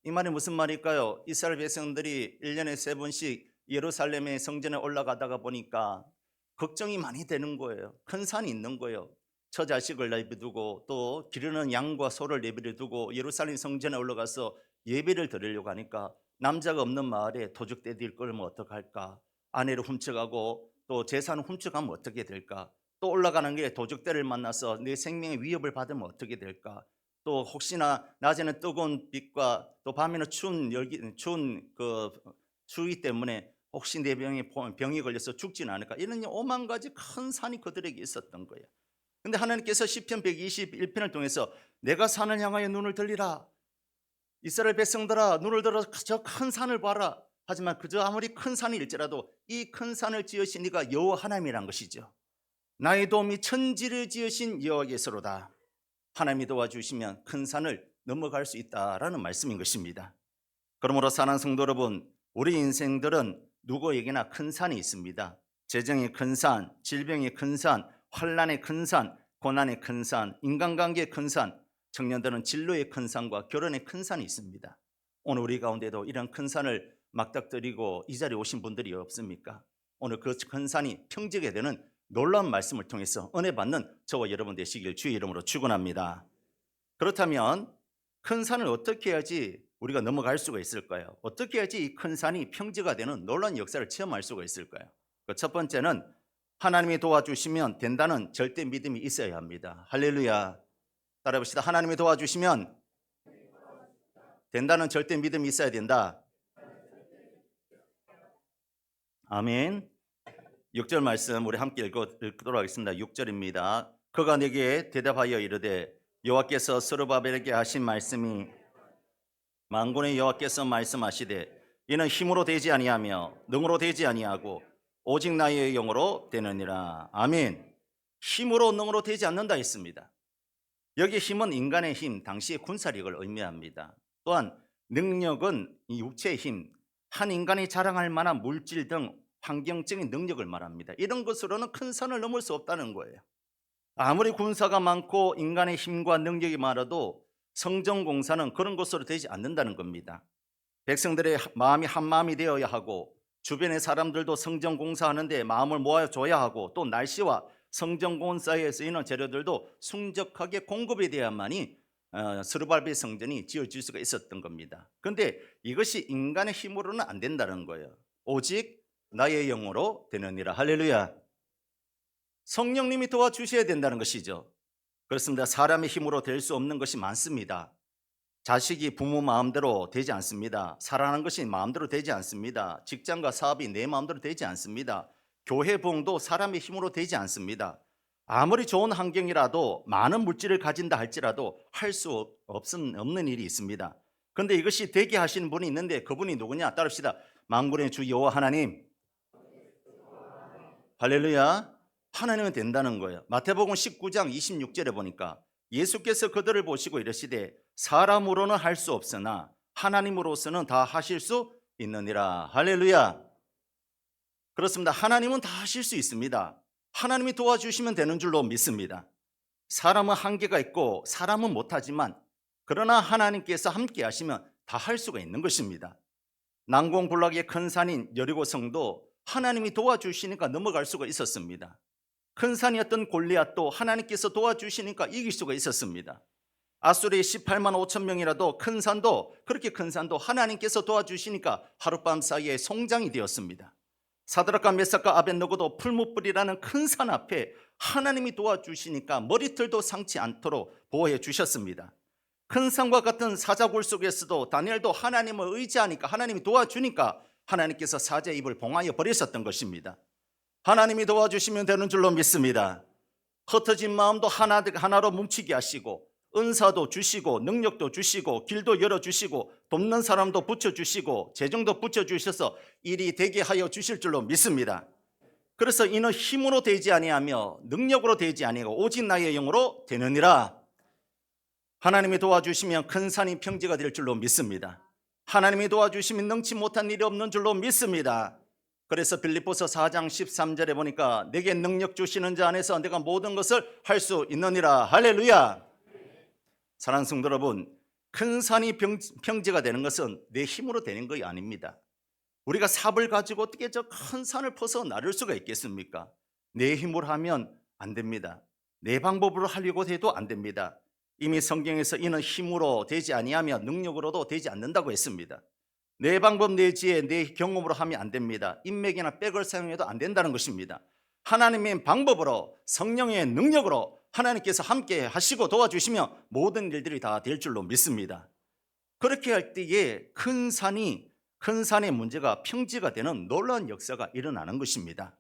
이 말이 무슨 말일까요? 이스라엘 백성들이 1년에 3번씩 예루살렘의 성전에 올라가다가 보니까 걱정이 많이 되는 거예요. 큰 산이 있는 거예요. 처자식을 내비두고 또 기르는 양과 소를 내비두고 예루살렘 성전에 올라가서 예배를 드리려고 하니까 남자가 없는 마을에 도적떼들 끌면 어떡할까? 아내를 훔쳐가고 또 재산을 훔쳐가면 어떻게 될까? 또 올라가는 길에 도적떼를 만나서 내 생명의 위협을 받으면 어떻게 될까? 또 혹시나 낮에는 뜨거운 빛과 또 밤에는 추운 추위 때문에 혹시 내 병이 걸려서 죽지는 않을까? 이런 오만 가지 큰 산이 그들에게 있었던 거예요. 근데 하나님께서 시편 121편을 통해서 내가 산을 향하여 눈을 들리라. 이스라엘 백성들아 눈을 들어 저 큰 산을 봐라. 하지만 그저 아무리 큰 산일지라도 이 큰 산을 지으신 이가 여호와 하나님이란 것이죠. 나의 도움이 천지를 지으신 여호와께서로다. 하나님이 도와주시면 큰 산을 넘어갈 수 있다라는 말씀인 것입니다. 그러므로 사랑하는 성도 여러분, 우리 인생들은 누구에게나 큰 산이 있습니다. 재정의 큰 산, 질병의 큰 산, 환난의 큰 산, 고난의 큰 산, 인간관계의 큰 산, 청년들은 진로의 큰 산과 결혼의 큰 산이 있습니다. 오늘 우리 가운데도 이런 큰 산을 막닥뜨리고 이 자리에 오신 분들이 없습니까? 오늘 그 큰 산이 평지게 되는 놀라운 말씀을 통해서 은혜 받는 저와 여러분 되시길 주의 이름으로 축원합니다. 그렇다면 큰 산을 어떻게 해야지 우리가 넘어갈 수가 있을까요? 어떻게 해야지 이 큰 산이 평지가 되는 놀라운 역사를 체험할 수가 있을까요? 그 첫 번째는 하나님이 도와주시면 된다는 절대 믿음이 있어야 합니다. 할렐루야. 따라해봅시다. 하나님이 도와주시면 된다는 절대 믿음이 있어야 된다. 아멘. 6절 말씀 우리 함께 읽도록 하겠습니다. 6절입니다. 그가 내게 대답하여 이르되 여호와께서 스룹바벨에게 하신 말씀이 만군의 여호와께서 말씀하시되 이는 힘으로 되지 아니하며 능으로 되지 아니하고 오직 나의 영으로 되느니라. 아멘. 힘으로 능으로 되지 않는다 했습니다. 여기 힘은 인간의 힘, 당시의 군사력을 의미합니다. 또한 능력은 이 육체의 힘, 한 인간이 자랑할 만한 물질 등 환경적인 능력을 말합니다. 이런 것으로는 큰 산을 넘을 수 없다는 거예요. 아무리 군사가 많고 인간의 힘과 능력이 많아도 성전공사는 그런 것으로 되지 않는다는 겁니다. 백성들의 마음이 한 마음이 되어야 하고 주변의 사람들도 성전공사하는데 마음을 모아줘야 하고 또 날씨와 성전공사에 쓰이는 재료들도 순적하게 공급이 돼야만이 스룹바벨 성전이 지어질 수가 있었던 겁니다. 그런데 이것이 인간의 힘으로는 안 된다는 거예요. 오직 나의 영으로 되느니라. 할렐루야. 성령님이 도와주셔야 된다는 것이죠. 그렇습니다. 사람의 힘으로 될 수 없는 것이 많습니다. 자식이 부모 마음대로 되지 않습니다. 살아가는 것이 마음대로 되지 않습니다. 직장과 사업이 내 마음대로 되지 않습니다. 교회 부흥도 사람의 힘으로 되지 않습니다. 아무리 좋은 환경이라도 많은 물질을 가진다 할지라도 할 수 없는 일이 있습니다. 그런데 이것이 되게 하시는 분이 있는데 그분이 누구냐? 따릅시다. 만군의 주 여호와 하나님. 할렐루야. 하나님은 된다는 거예요. 마태복음 19장 26절에 보니까 예수께서 그들을 보시고 이르시되 사람으로는 할 수 없으나 하나님으로서는 다 하실 수 있느니라. 할렐루야. 그렇습니다. 하나님은 다 하실 수 있습니다. 하나님이 도와주시면 되는 줄로 믿습니다. 사람은 한계가 있고 사람은 못하지만 그러나 하나님께서 함께 하시면 다 할 수가 있는 것입니다. 난공불락의 큰 산인 여리고성도 하나님이 도와주시니까 넘어갈 수가 있었습니다. 큰 산이었던 골리앗도 하나님께서 도와주시니까 이길 수가 있었습니다. 아수르의 18만 5천 명이라도 큰 산도 그렇게 큰 산도 하나님께서 도와주시니까 하룻밤 사이에 송장이 되었습니다. 사드락과 메삭과 아벳느고도 풀무불이라는 큰 산 앞에 하나님이 도와주시니까 머리털도 상치 않도록 보호해 주셨습니다. 큰 산과 같은 사자굴 속에서도 다니엘도 하나님을 의지하니까 하나님이 도와주니까 하나님께서 사자의 입을 봉하여 버리셨던 것입니다. 하나님이 도와주시면 되는 줄로 믿습니다. 흩어진 마음도 하나로 뭉치게 하시고 은사도 주시고 능력도 주시고 길도 열어주시고 돕는 사람도 붙여주시고 재정도 붙여주셔서 일이 되게 하여 주실 줄로 믿습니다. 그래서 이는 힘으로 되지 아니하며 능력으로 되지 아니하고 오직 나의 영으로 되느니라. 하나님이 도와주시면 큰 산이 평지가 될 줄로 믿습니다. 하나님이 도와주시면 능치 못한 일이 없는 줄로 믿습니다. 그래서 빌립보서 4장 13절에 보니까 내게 능력 주시는 자 안에서 내가 모든 것을 할 수 있느니라. 할렐루야. 사랑하는 성도 여러분, 큰 산이 평지가 되는 것은 내 힘으로 되는 것이 아닙니다. 우리가 삽을 가지고 어떻게 저 큰 산을 퍼서 나를 수가 있겠습니까? 내 힘으로 하면 안 됩니다. 내 방법으로 하려고 해도 안 됩니다. 이미 성경에서 이는 힘으로 되지 아니하며 능력으로도 되지 않는다고 했습니다. 내 방법, 내 지혜, 내 경험으로 하면 안 됩니다. 인맥이나 백을 사용해도 안 된다는 것입니다. 하나님의 방법으로 성령의 능력으로 하나님께서 함께 하시고 도와주시면 모든 일들이 다 될 줄로 믿습니다. 그렇게 할 때에 큰 산의 문제가 평지가 되는 놀라운 역사가 일어나는 것입니다.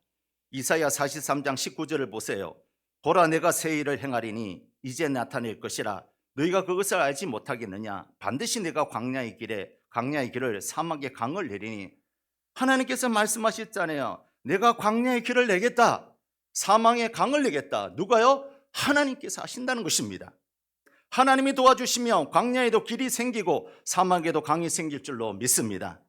이사야 43장 19절을 보세요. 보라 내가 새 일을 행하리니 이제 나타낼 것이라 너희가 그것을 알지 못하겠느냐. 반드시 내가 광야의 길을 사막에 강을 내리니 하나님께서 말씀하셨잖아요. 내가 광야의 길을 내겠다. 사망의 강을 내겠다. 누가요? 하나님께서 하신다는 것입니다. 하나님이 도와주시면 광야에도 길이 생기고 사막에도 강이 생길 줄로 믿습니다.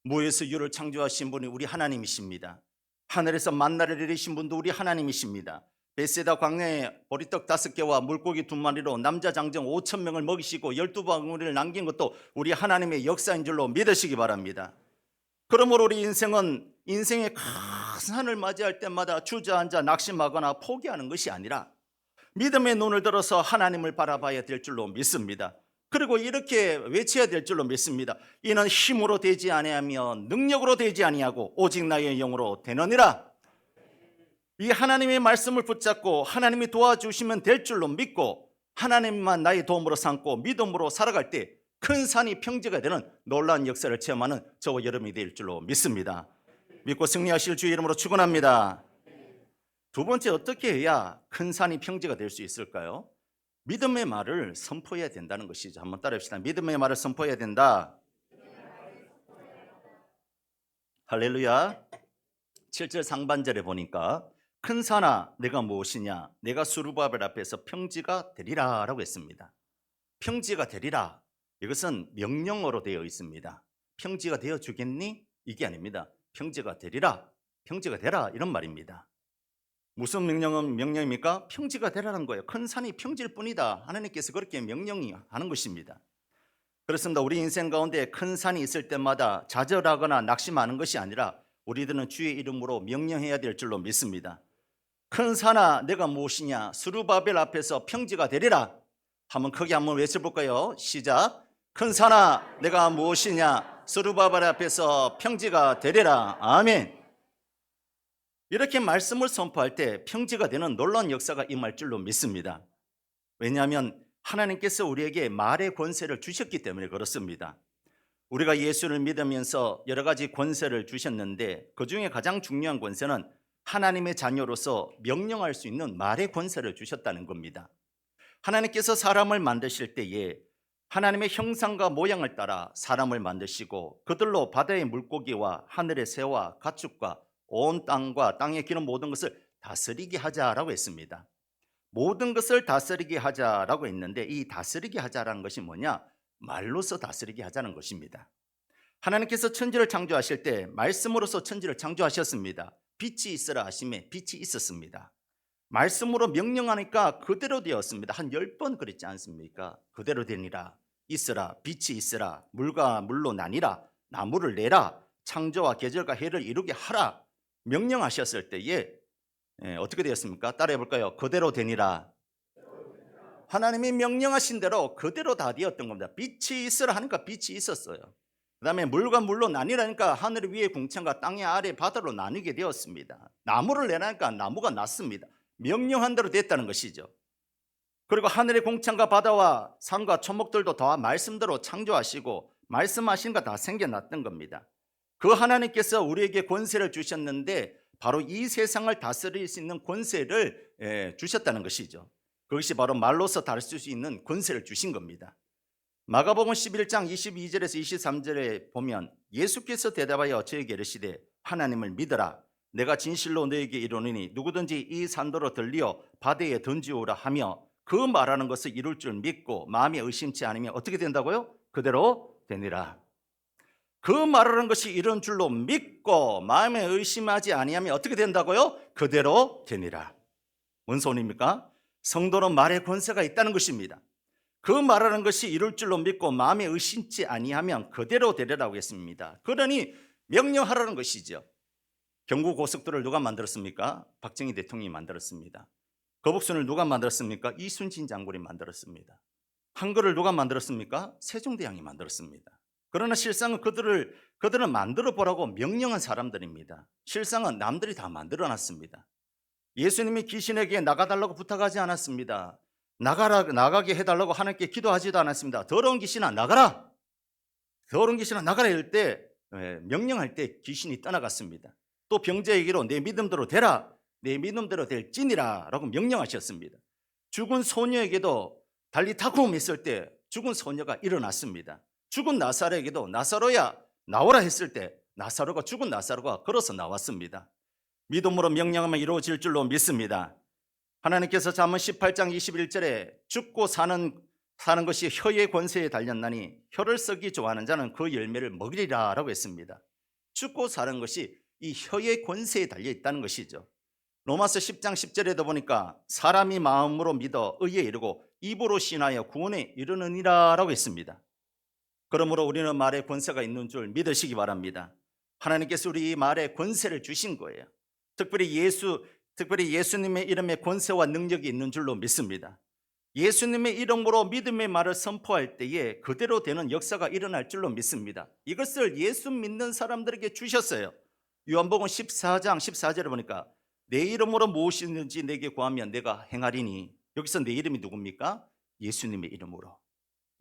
무에서 유를 창조하신 분이 우리 하나님이십니다. 하늘에서 만나를 내리신 분도 우리 하나님이십니다. 베세다 광야에 보리떡 5개와 물고기 2마리로 남자 장정 5,000명을 먹이시고 12방울을 남긴 것도 우리 하나님의 역사인 줄로 믿으시기 바랍니다. 그러므로 우리 인생은 인생의 큰 산을 맞이할 때마다 주저앉아 낙심하거나 포기하는 것이 아니라 믿음의 눈을 들어서 하나님을 바라봐야 될 줄로 믿습니다. 그리고 이렇게 외쳐야 될 줄로 믿습니다. 이는 힘으로 되지 아니하며 능력으로 되지 아니하고 오직 나의 영으로 되느니라. 이 하나님의 말씀을 붙잡고 하나님이 도와주시면 될 줄로 믿고 하나님만 나의 도움으로 삼고 믿음으로 살아갈 때 큰 산이 평지가 되는 놀라운 역사를 체험하는 저와 여러분이 될 줄로 믿습니다. 믿고 승리하실 주의 이름으로 축원합니다. 두 번째, 어떻게 해야 큰 산이 평지가 될 수 있을까요? 믿음의 말을 선포해야 된다는 것이죠. 한번 따라합시다. 믿음의 말을 선포해야 된다. 할렐루야. 7절 상반절에 보니까 큰 산아 내가 무엇이냐, 내가 스룹바벨 앞에서 평지가 되리라 라고 했습니다. 평지가 되리라, 이것은 명령어로 되어 있습니다. 평지가 되어 주겠니? 이게 아닙니다. 평지가 되리라, 평지가 되라, 이런 말입니다. 무슨 명령입니까? 평지가 되라는 거예요. 큰 산이 평지일 뿐이다. 하나님께서 그렇게 명령하는 것입니다. 그렇습니다. 우리 인생 가운데 큰 산이 있을 때마다 좌절하거나 낙심하는 것이 아니라 우리들은 주의 이름으로 명령해야 될 줄로 믿습니다. 큰 산아 내가 무엇이냐, 스룹바벨 앞에서 평지가 되리라. 한번 크게 한번 외쳐볼까요? 시작. 큰 산아 내가 무엇이냐, 스룹바벨 앞에서 평지가 되리라. 아멘. 이렇게 말씀을 선포할 때 평지가 되는 놀라운 역사가 임할 줄로 믿습니다. 왜냐하면 하나님께서 우리에게 말의 권세를 주셨기 때문에 그렇습니다. 우리가 예수를 믿으면서 여러 가지 권세를 주셨는데 그중에 가장 중요한 권세는 하나님의 자녀로서 명령할 수 있는 말의 권세를 주셨다는 겁니다. 하나님께서 사람을 만드실 때에 하나님의 형상과 모양을 따라 사람을 만드시고 그들로 바다의 물고기와 하늘의 새와 가축과 온 땅과 땅에 기는 모든 것을 다스리게 하자라고 했습니다. 모든 것을 다스리게 하자라고 했는데 이 다스리게 하자라는 것이 뭐냐? 말로서 다스리게 하자는 것입니다. 하나님께서 천지를 창조하실 때 말씀으로서 천지를 창조하셨습니다. 빛이 있으라 하심에 빛이 있었습니다. 말씀으로 명령하니까 그대로 되었습니다. 한 10번 그랬지 않습니까? 그대로 되니라, 있으라, 빛이 있으라, 물과 물로 나뉘라, 나무를 내라, 창조와 계절과 해를 이루게 하라 명령하셨을 때에 어떻게 되었습니까? 따라해 볼까요? 그대로 되니라. 하나님이 명령하신 대로 그대로 다 되었던 겁니다. 빛이 있으라 하니까 빛이 있었어요. 그 다음에 물과 물로 나뉘라니까 하늘 위의 궁창과 땅의 아래 바다로 나뉘게 되었습니다. 나무를 내라니까 나무가 났습니다. 명령한 대로 됐다는 것이죠. 그리고 하늘의 궁창과 바다와 산과 초목들도 다 말씀대로 창조하시고 말씀하신 거 다 생겨났던 겁니다. 그 하나님께서 우리에게 권세를 주셨는데 바로 이 세상을 다스릴 수 있는 권세를 주셨다는 것이죠. 그것이 바로 말로서 다스릴 수 있는 권세를 주신 겁니다. 마가복음 11장 22절에서 23절에 보면 예수께서 대답하여 저에게 이르시되 하나님을 믿어라. 내가 진실로 너에게 이르노니 누구든지 이 산도로 들리어 바다에 던지오라 하며 그 말하는 것을 이룰 줄 믿고 마음에 의심치 않으면 어떻게 된다고요? 그대로 되니라. 그 말하는 것이 이런 줄로 믿고 마음에 의심하지 아니하면 어떻게 된다고요? 그대로 되니라. 뭔 소리입니까? 성도는 말의 권세가 있다는 것입니다. 그 말하는 것이 이룰 줄로 믿고 마음에 의심치 아니하면 그대로 되리라고 했습니다. 그러니 명령하라는 것이죠. 경부고속도로를 누가 만들었습니까? 박정희 대통령이 만들었습니다. 거북선을 누가 만들었습니까? 이순신 장군이 만들었습니다. 한글을 누가 만들었습니까? 세종대왕이 만들었습니다. 그러나 실상은 그들은 만들어 보라고 명령한 사람들입니다. 실상은 남들이 다 만들어놨습니다. 예수님이 귀신에게 나가달라고 부탁하지 않았습니다. 나가게 해달라고 하나님께 기도하지도 않았습니다. 더러운 귀신아 나가라. 더러운 귀신아 나가라 할 때 명령할 때 귀신이 떠나갔습니다. 또 병자에게로 내 믿음대로 되라. 내 믿음대로 될지니라 라고 명령하셨습니다. 죽은 소녀에게도 달리 타고 했을 때 죽은 소녀가 일어났습니다. 죽은 나사로에게도 나사로야 나오라 했을 때 나사로가 죽은 나사로가 걸어서 나왔습니다. 믿음으로 명령하면 이루어질 줄로 믿습니다. 하나님께서 잠언 18장 21절에 죽고 사는 것이 혀의 권세에 달렸나니 혀를 썩이 좋아하는 자는 그 열매를 먹으리라 라고 했습니다. 죽고 사는 것이 이 혀의 권세에 달려 있다는 것이죠. 로마서 10장 10절에도 보니까 사람이 마음으로 믿어 의에 이르고 입으로 신하여 구원에 이르느니라 라고 했습니다. 그러므로 우리는 말에 권세가 있는 줄 믿으시기 바랍니다. 하나님께서 우리 말에 권세를 주신 거예요. 특별히 예수님의 이름에 권세와 능력이 있는 줄로 믿습니다. 예수님의 이름으로 믿음의 말을 선포할 때에 그대로 되는 역사가 일어날 줄로 믿습니다. 이것을 예수 믿는 사람들에게 주셨어요. 요한복음 14장 14절에 보니까 내 이름으로 무엇이든지 내게 구하면 내가 행하리니. 여기서 내 이름이 누굽니까? 예수님의 이름으로.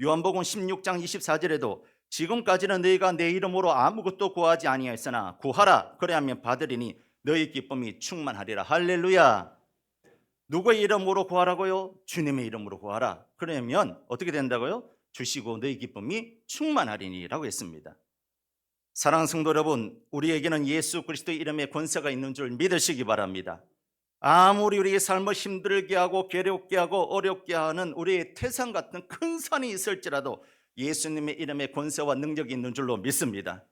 요한복음 16장 24절에도 지금까지는 너희가 내 이름으로 아무것도 구하지 아니하였으나 구하라 그래야면 받으리니 너희 기쁨이 충만하리라. 할렐루야. 누구의 이름으로 구하라고요? 주님의 이름으로 구하라. 그러면 어떻게 된다고요? 주시고 너희 기쁨이 충만하리니 라고 했습니다. 사랑하는 성도 여러분, 우리에게는 예수 그리스도의 이름에 권세가 있는 줄 믿으시기 바랍니다. 아무리 우리의 삶을 힘들게 하고 괴롭게 하고 어렵게 하는 우리의 태산 같은 큰 산이 있을지라도 예수님의 이름에 권세와 능력이 있는 줄로 믿습니다.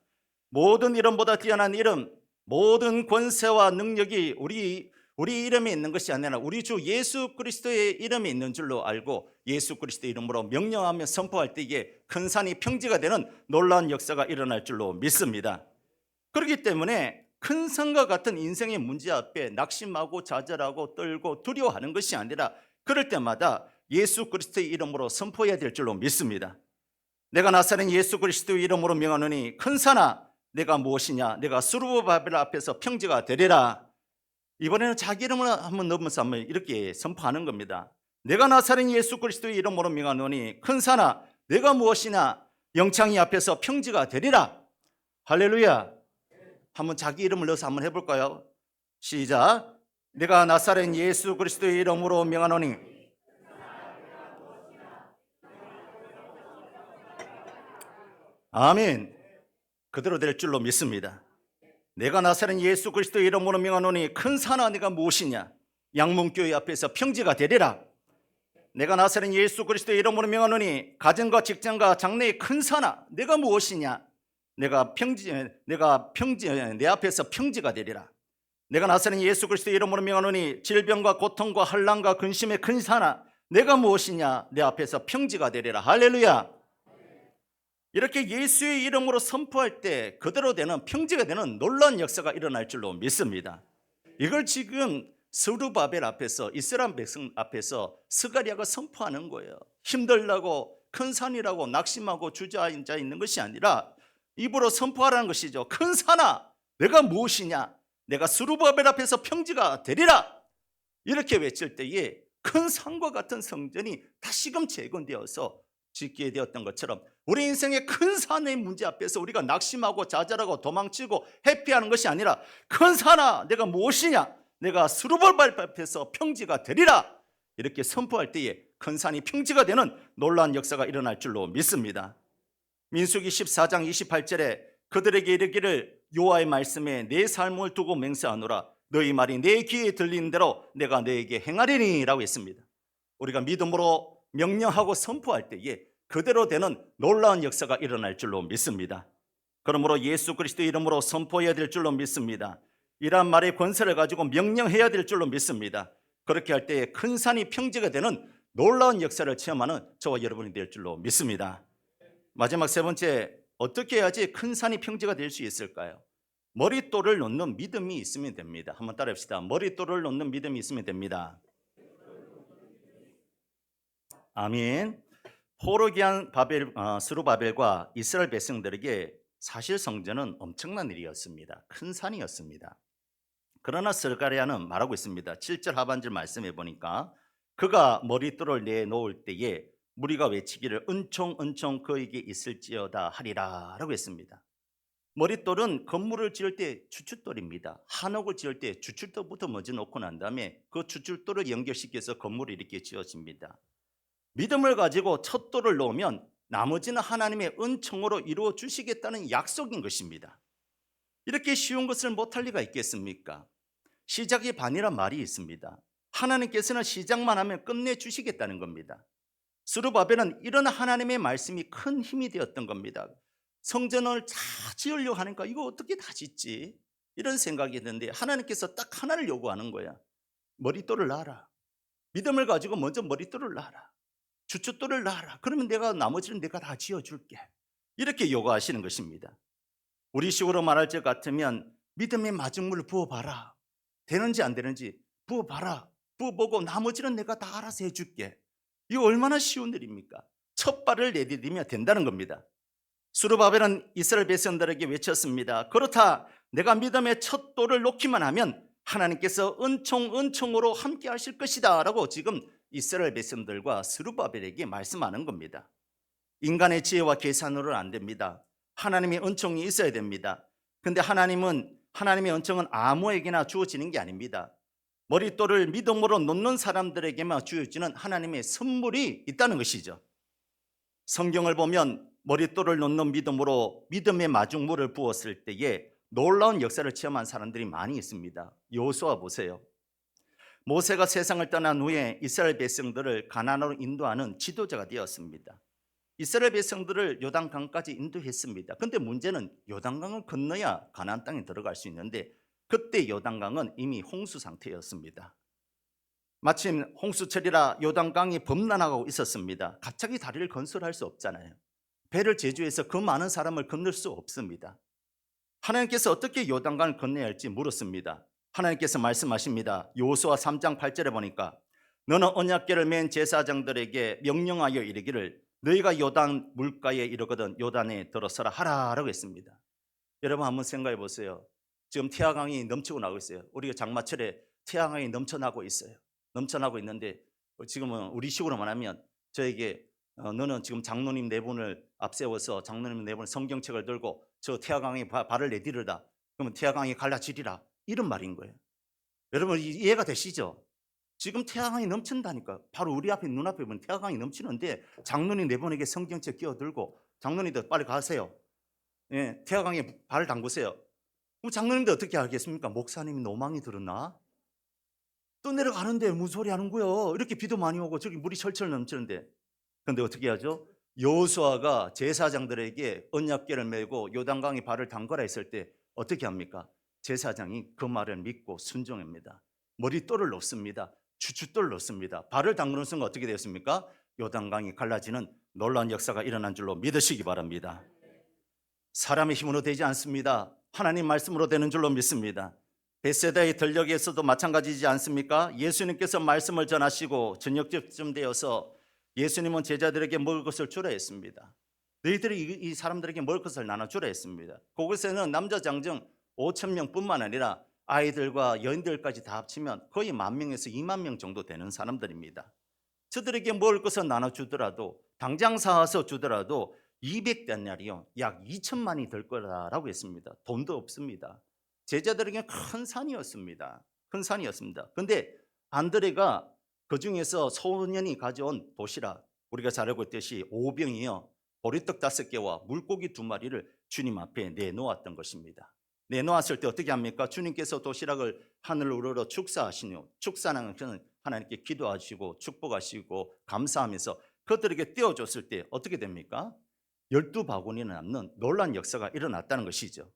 모든 이름보다 뛰어난 이름, 모든 권세와 능력이 우리 이름에 있는 것이 아니라 우리 주 예수 그리스도의 이름에 있는 줄로 알고 예수 그리스도의 이름으로 명령하며 선포할 때에 큰 산이 평지가 되는 놀라운 역사가 일어날 줄로 믿습니다. 그렇기 때문에 큰 산과 같은 인생의 문제 앞에 낙심하고 좌절하고 떨고 두려워하는 것이 아니라 그럴 때마다 예수 그리스도의 이름으로 선포해야 될 줄로 믿습니다. 내가 나사렛 예수 그리스도의 이름으로 명하노니 큰 산아 내가 무엇이냐, 내가 스룹바벨 앞에서 평지가 되리라. 이번에는 자기 이름을 한번 넣으면서 한번 이렇게 선포하는 겁니다. 내가 나사렛 예수 그리스도의 이름으로 명하노니 큰 산아 내가 무엇이냐, 영창이 앞에서 평지가 되리라. 할렐루야. 한번 자기 이름을 넣어서 한번 해볼까요? 시작. 내가 나사렛 예수 그리스도의 이름으로 명하노니. 아멘. 그대로 될 줄로 믿습니다. 내가 나사렛 예수 그리스도의 이름으로 명하노니 큰 산아 내가 무엇이냐, 양문교회 앞에서 평지가 되리라. 내가 나사렛 예수 그리스도의 이름으로 명하노니 가정과 직장과 장래의 큰 산아 내가 무엇이냐, 내 앞에서 평지가 되리라. 내가 나사렛 예수 그리스도의 이름으로 명하노니 질병과 고통과 환난과 근심의 큰 산아 내가 무엇이냐, 내 앞에서 평지가 되리라. 할렐루야. 이렇게 예수의 이름으로 선포할 때 그대로 되는 평지가 되는 놀라운 역사가 일어날 줄로 믿습니다. 이걸 지금 스룹바벨 앞에서 이스라엘 백성 앞에서 스가랴가 선포하는 거예요. 힘들다고 큰 산이라고 낙심하고 주저앉아 있는 것이 아니라 입으로 선포하라는 것이죠. 큰 산아 내가 무엇이냐, 내가 스룹바벨 앞에서 평지가 되리라. 이렇게 외칠 때에 큰 산과 같은 성전이 다시금 재건되어서 짓게 되었던 것처럼 우리 인생의 큰 산의 문제 앞에서 우리가 낙심하고 좌절하고 도망치고 회피하는 것이 아니라 큰 산아 내가 무엇이냐, 내가 스룹바벨 앞에서 평지가 되리라. 이렇게 선포할 때에 큰 산이 평지가 되는 놀라운 역사가 일어날 줄로 믿습니다. 민수기 14장 28절에 그들에게 이르기를 여호와의 말씀에 내 삶을 두고 맹세하노라. 너희 말이 내 귀에 들리는 대로 내가 너에게 행하리니 라고 했습니다. 우리가 믿음으로 명령하고 선포할 때에 그대로 되는 놀라운 역사가 일어날 줄로 믿습니다. 그러므로 예수 그리스도의 이름으로 선포해야 될 줄로 믿습니다. 이러한 말의 권세를 가지고 명령해야 될 줄로 믿습니다. 그렇게 할 때에 큰 산이 평지가 되는 놀라운 역사를 체험하는 저와 여러분이 될 줄로 믿습니다. 마지막 세 번째, 어떻게 해야지 큰 산이 평지가 될 수 있을까요? 머릿돌을 놓는 믿음이 있으면 됩니다. 한번 따라합시다. 머릿돌을 놓는 믿음이 있으면 됩니다. 아멘. 호르기안 스룹바벨과 이스라엘 백성들에게 사실 성전은 엄청난 일이었습니다. 큰 산이었습니다. 그러나 스가랴는 말하고 있습니다. 7절 하반절 말씀해 보니까 그가 머릿돌을 내놓을 때에 무리가 외치기를 은총 은총 그에게 있을지어다 하리라 라고 했습니다. 머릿돌은 건물을 지을 때 주춧돌입니다. 한옥을 지을 때 주춧돌부터 먼저 놓고 난 다음에 그 주춧돌을 연결시켜서 건물이 이렇게 지어집니다. 믿음을 가지고 첫 돌을 놓으면 나머지는 하나님의 은총으로 이루어 주시겠다는 약속인 것입니다. 이렇게 쉬운 것을 못할 리가 있겠습니까? 시작이 반이란 말이 있습니다. 하나님께서는 시작만 하면 끝내주시겠다는 겁니다. 스룹바벨은 이런 하나님의 말씀이 큰 힘이 되었던 겁니다. 성전을 다 지으려고 하니까 이거 어떻게 다 짓지? 이런 생각이 드는데 하나님께서 딱 하나를 요구하는 거야. 머릿돌을 놔라. 믿음을 가지고 먼저 머릿돌을 놔라. 주춧돌을 놔라. 그러면 내가 나머지는 내가 다 지어줄게. 이렇게 요구하시는 것입니다. 우리 식으로 말할 것 같으면 믿음의 마중물을 부어봐라. 되는지 안 되는지 부어봐라. 부어보고 나머지는 내가 다 알아서 해줄게. 이거 얼마나 쉬운 일입니까? 첫 발을 내디디면 된다는 겁니다. 스룹바벨은 이스라엘 백성들에게 외쳤습니다. 그렇다. 내가 믿음의 첫 돌을 놓기만 하면 하나님께서 은총으로 함께 하실 것이다 라고 지금 이스라엘 백성들과 스룹바벨에게 말씀하는 겁니다. 인간의 지혜와 계산으로는 안 됩니다. 하나님의 은총이 있어야 됩니다. 근데 하나님의 은총은 아무에게나 주어지는 게 아닙니다. 머릿돌을 믿음으로 놓는 사람들에게만 주어지는 하나님의 선물이 있다는 것이죠. 성경을 보면 머릿돌을 놓는 믿음으로 믿음의 마중물을 부었을 때에 놀라운 역사를 체험한 사람들이 많이 있습니다. 여호수아 보세요. 모세가 세상을 떠난 후에 이스라엘 백성들을 가나안으로 인도하는 지도자가 되었습니다. 이스라엘 백성들을 요단강까지 인도했습니다. 그런데 문제는 요단강을 건너야 가나안 땅에 들어갈 수 있는데 그때 요단강은 이미 홍수 상태였습니다. 마침 홍수철이라 요단강이 범람하고 있었습니다. 갑자기 다리를 건설할 수 없잖아요. 배를 제주해서 그 많은 사람을 건널 수 없습니다. 하나님께서 어떻게 요단강을 건너야 할지 물었습니다. 하나님께서 말씀하십니다. 여호수아 3장 8절에 보니까 너는 언약궤를 맨 제사장들에게 명령하여 이르기를 너희가 요단 물가에 이르거든 요단에 들어서라 하라라고 했습니다. 여러분 한번 생각해 보세요. 지금 태화강이 넘치고 나고 있어요. 우리가 장마철에 태화강이 넘쳐나고 있어요. 넘쳐나고 있는데 지금은 우리 식으로 말하면 저에게 너는 지금 장로님 네 분을 앞세워서 장로님 네 분 성경책을 들고 저 태화강에 발을 내디르다. 그러면 태화강이 갈라지리라. 이런 말인 거예요. 여러분 이해가 되시죠? 지금 태화강이 넘친다니까. 바로 우리 앞에 눈앞에 보면 태화강이 넘치는데 장로님 네 분에게 성경책 끼어들고 장로님들 빨리 가세요. 예, 태화강에 발을 담그세요. 그럼 장로님들 어떻게 하겠습니까? 목사님이 노망이 들었나? 또 내려가는데 무슨 소리 하는 거예요? 이렇게 비도 많이 오고 저기 물이 철철 넘치는데. 그런데 어떻게 하죠? 여호수아가 제사장들에게 언약궤를 메고 요단강에 발을 담거라 했을 때 어떻게 합니까? 제사장이 그 말을 믿고 순종합니다. 머릿돌을 놓습니다. 주춧돌을 놓습니다. 발을 담그는 순간 어떻게 되었습니까? 요단강이 갈라지는 놀라운 역사가 일어난 줄로 믿으시기 바랍니다. 사람의 힘으로 되지 않습니다. 하나님 말씀으로 되는 줄로 믿습니다. 벳세다의 들녘에서도 마찬가지지 않습니까? 예수님께서 말씀을 전하시고 저녁쯤 되어서 예수님은 제자들에게 먹을 것을 주라 했습니다. 너희들이 이 사람들에게 먹을 것을 나눠주라 했습니다. 그곳에는 남자 장정 5,000명뿐만 아니라 아이들과 여인들까지 다 합치면 거의 10,000명에서 20,000명 정도 되는 사람들입니다. 저들에게 먹을 것을 나눠주더라도 당장 사와서 주더라도 200데나리온 약 2천만이 될 거라고 했습니다. 돈도 없습니다. 제자들에게 큰 산이었습니다. 큰 산이었습니다. 그런데 안드레가 그 중에서 소년이 가져온 도시락, 우리가 잘 알고 있듯이 오병이요 보리떡 5개와 물고기 2마리를 주님 앞에 내놓았던 것입니다. 내놓았을 때 어떻게 합니까? 주님께서 도시락을 하늘로 우러러 축사하시뇨. 축사는 하나님께 기도하시고 축복하시고 감사하면서 그들에게 떼어줬을 때 어떻게 됩니까? 12바구니나 남는 놀라운 역사가 일어났다는 것이죠.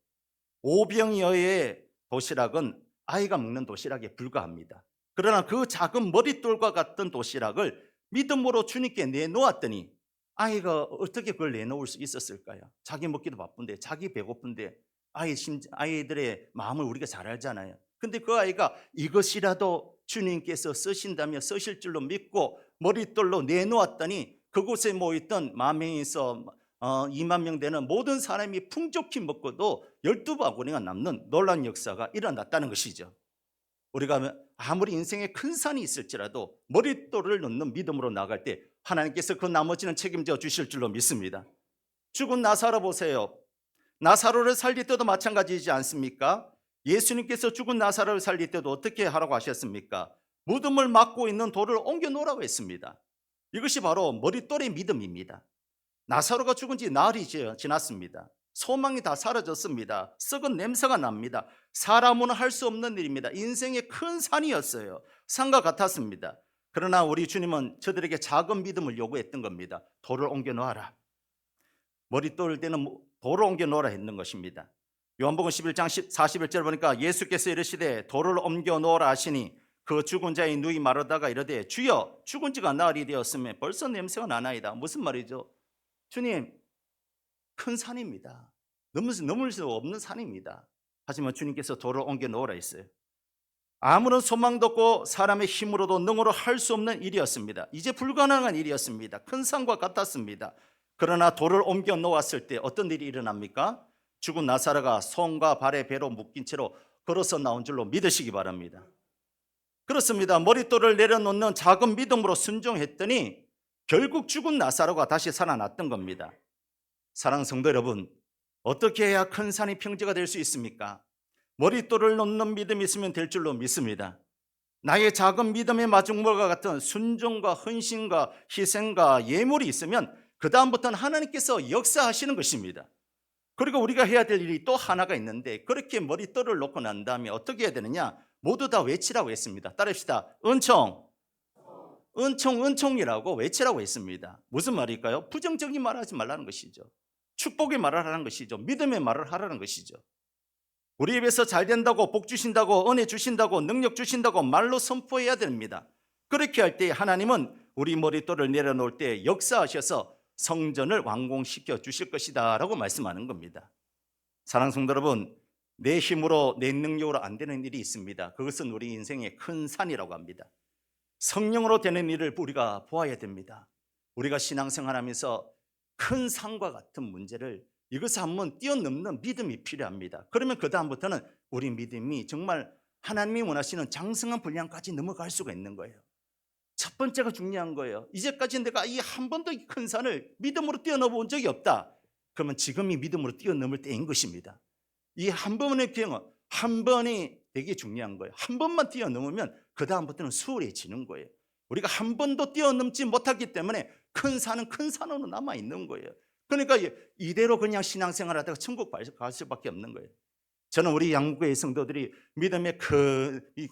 오병이어의 도시락은 아이가 먹는 도시락에 불과합니다. 그러나 그 작은 머릿돌과 같은 도시락을 믿음으로 주님께 내놓았더니 아이가 어떻게 그걸 내놓을 수 있었을까요? 자기 먹기도 바쁜데, 자기 배고픈데, 아이들의 마음을 우리가 잘 알잖아요. 근데 그 아이가 이것이라도 주님께서 쓰신다며 쓰실 줄로 믿고 머릿돌로 내놓았더니 그곳에 모였던 10,000명에서 20,000명 되는 모든 사람이 풍족히 먹고도 12바구니가 남는 놀라운 역사가 일어났다는 것이죠. 우리가 아무리 인생에 큰 산이 있을지라도 머릿돌을 놓는 믿음으로 나갈 때 하나님께서 그 나머지는 책임져 주실 줄로 믿습니다. 죽은 나사로 보세요. 나사로를 살릴 때도 마찬가지이지 않습니까? 예수님께서 죽은 나사로를 살릴 때도 어떻게 하라고 하셨습니까? 무덤을 막고 있는 돌을 옮겨 놓으라고 했습니다. 이것이 바로 머릿돌의 믿음입니다. 나사로가 죽은 지 나흘이 지났습니다. 소망이 다 사라졌습니다. 썩은 냄새가 납니다. 사람은 할 수 없는 일입니다. 인생의 큰 산이었어요. 산과 같았습니다. 그러나 우리 주님은 저들에게 작은 믿음을 요구했던 겁니다. 돌을 옮겨 놓아라. 머리 떠올 때는 돌을 옮겨 놓아라 했는 것입니다. 요한복음 11장 41절 보니까 예수께서 이르시되 돌을 옮겨 놓으라 하시니 그 죽은 자의 누이 마르다가 이르되 주여 죽은 지가 나흘이 되었으면 벌써 냄새가 나나이다. 무슨 말이죠? 주님, 큰 산입니다. 넘을 수 없는 산입니다. 하지만 주님께서 돌을 옮겨 놓으라 했어요. 아무런 소망도 없고 사람의 힘으로도 능으로 할 수 없는 일이었습니다. 이제 불가능한 일이었습니다. 큰 산과 같았습니다. 그러나 돌을 옮겨 놓았을 때 어떤 일이 일어납니까? 죽은 나사로가 손과 발에 배로 묶인 채로 걸어서 나온 줄로 믿으시기 바랍니다. 그렇습니다. 머릿돌을 내려놓는 작은 믿음으로 순종했더니 결국 죽은 나사로가 다시 살아났던 겁니다. 사랑하는 성도 여러분, 어떻게 해야 큰 산이 평지가 될 수 있습니까? 머릿돌을 놓는 믿음이 있으면 될 줄로 믿습니다. 나의 작은 믿음의 마중물과 같은 순종과 헌신과 희생과 예물이 있으면 그 다음부터는 하나님께서 역사하시는 것입니다. 그리고 우리가 해야 될 일이 또 하나가 있는데, 그렇게 머릿돌을 놓고 난 다음에 어떻게 해야 되느냐? 모두 다 외치라고 했습니다. 따라합시다. 은총, 은총, 은총이라고 외치라고 했습니다. 무슨 말일까요? 부정적인 말하지 말라는 것이죠. 축복의 말을 하라는 것이죠. 믿음의 말을 하라는 것이죠. 우리 입에서 잘 된다고, 복 주신다고, 은혜 주신다고, 능력 주신다고 말로 선포해야 됩니다. 그렇게 할 때 하나님은 우리 머릿돌을 내려놓을 때 역사하셔서 성전을 완공시켜 주실 것이다 라고 말씀하는 겁니다. 사랑하는 성도 여러분, 내 힘으로 내 능력으로 안 되는 일이 있습니다. 그것은 우리 인생의 큰 산이라고 합니다. 성령으로 되는 일을 우리가 보아야 됩니다. 우리가 신앙생활하면서 큰 산과 같은 문제를 이것을 한번 뛰어넘는 믿음이 필요합니다. 그러면 그 다음부터는 우리 믿음이 정말 하나님이 원하시는 장성한 분량까지 넘어갈 수가 있는 거예요. 첫 번째가 중요한 거예요. 이제까지 내가 이 한 번도 큰 산을 믿음으로 뛰어넘어 적이 없다. 그러면 지금이 믿음으로 뛰어넘을 때인 것입니다. 이 한 번의 경험, 한 번이 되게 중요한 거예요. 한 번만 뛰어넘으면 그 다음부터는 수월해지는 거예요. 우리가 한 번도 뛰어넘지 못하기 때문에 큰 산은 큰 산으로 남아있는 거예요. 그러니까 이대로 그냥 신앙생활 하다가 천국 갈 수밖에 없는 거예요. 저는 우리 양국의 성도들이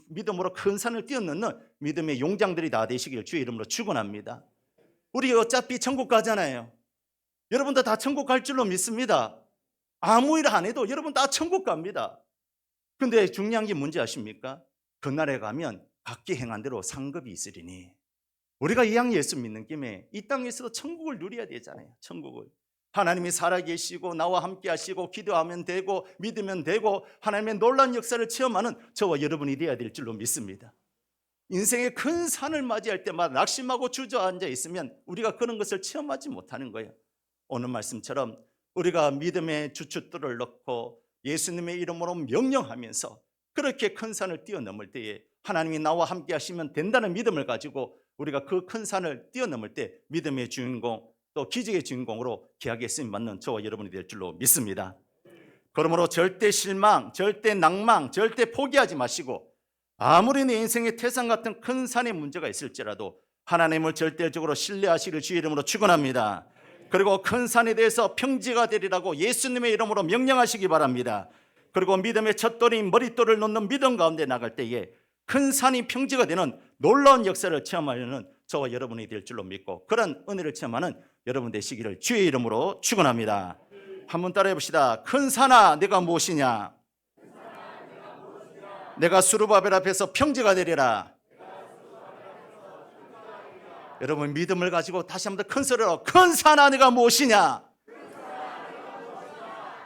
믿음으로 큰 산을 뛰어넘는 믿음의 용장들이 다 되시길 주의 이름으로 축원합니다. 우리 어차피 천국 가잖아요. 여러분도 다 천국 갈 줄로 믿습니다. 아무 일 안 해도 여러분 다 천국 갑니다. 근데 중요한 게 뭔지 아십니까? 그날에 가면 각기 행한 대로 상급이 있으리니, 우리가 이왕 예수 믿는 김에 이 땅에서도 천국을 누려야 되잖아요. 천국을. 하나님이 살아계시고 나와 함께 하시고 기도하면 되고 믿으면 되고 하나님의 놀라운 역사를 체험하는 저와 여러분이 되어야 될 줄로 믿습니다. 인생의 큰 산을 맞이할 때마다 낙심하고 주저앉아 있으면 우리가 그런 것을 체험하지 못하는 거예요. 오늘 말씀처럼 우리가 믿음의 주춧돌을 넣고 예수님의 이름으로 명령하면서 그렇게 큰 산을 뛰어넘을 때에 하나님이 나와 함께 하시면 된다는 믿음을 가지고 우리가 그 큰 산을 뛰어넘을 때 믿음의 주인공, 또 기적의 주인공으로 귀하게 쓰임 받는 저와 여러분이 될 줄로 믿습니다. 그러므로 절대 실망, 절대 낭망, 절대 포기하지 마시고, 아무리 내 인생에 태산 같은 큰 산의 문제가 있을지라도 하나님을 절대적으로 신뢰하시기를 주의 이름으로 축원합니다. 그리고 큰 산에 대해서 평지가 되리라고 예수님의 이름으로 명령하시기 바랍니다. 그리고 믿음의 첫돌인 머릿돌을 놓는 믿음 가운데 나갈 때에 큰 산이 평지가 되는 놀라운 역사를 체험하려는 저와 여러분이 될 줄로 믿고, 그런 은혜를 체험하는 여러분 되시기를 주의 이름으로 축원합니다. 한번 따라해 봅시다. 큰 산아 내가 무엇이냐? 내가 스룹바벨 앞에서 평지가 되리라. 여러분 믿음을 가지고 다시 한번 더 큰 소리로, 큰 산아 내가 무엇이냐?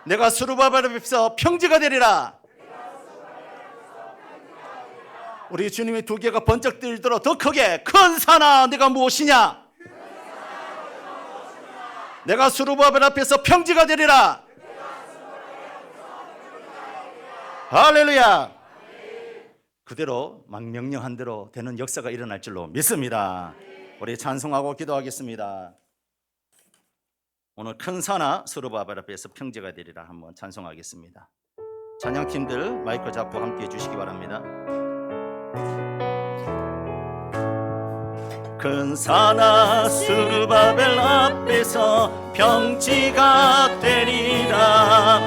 내가 스룹바벨 앞에서 평지가 되리라. 우리 주님의 두 개가 번쩍 들도록 더 크게, 큰 산아 내가 무엇이냐? 내가 스룹바벨 앞에서 평지가 되리라. 할렐루야. 그대로 막 명령한 대로 되는 역사가 일어날 줄로 믿습니다. 우리 찬송하고 기도하겠습니다. 오늘 큰 산아 스룹바벨 앞에서 평지가 되리라 한번 찬송하겠습니다. 찬양팀들 마이크 잡고 함께 해주시기 바랍니다. 큰 산아 스룹바벨 앞에서 평지가 되리라.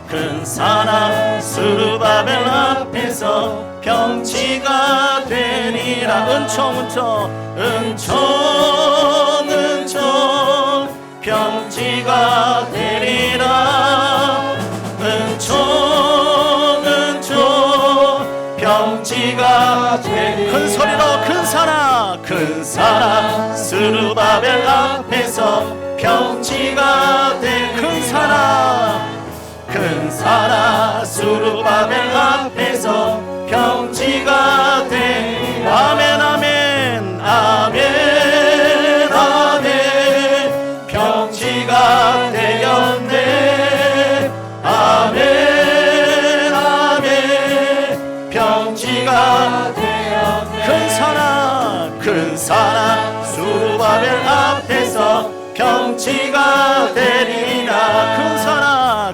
큰 산아 스룹바벨 앞에서 평지가 되리라. 은총 평지가 되리라. 은총 평지가 되리라. 큰 소리로 큰 산아 스룹바벨 앞에서 평지가 되. 큰 산아 스룹바벨 앞에서 평지가 되. 아멘 아멘 아멘 아멘. 평지가 되었네. 아멘 아멘. 평지가 되었네. 큰 산아 스룹바벨 앞에서 평지가 되리라.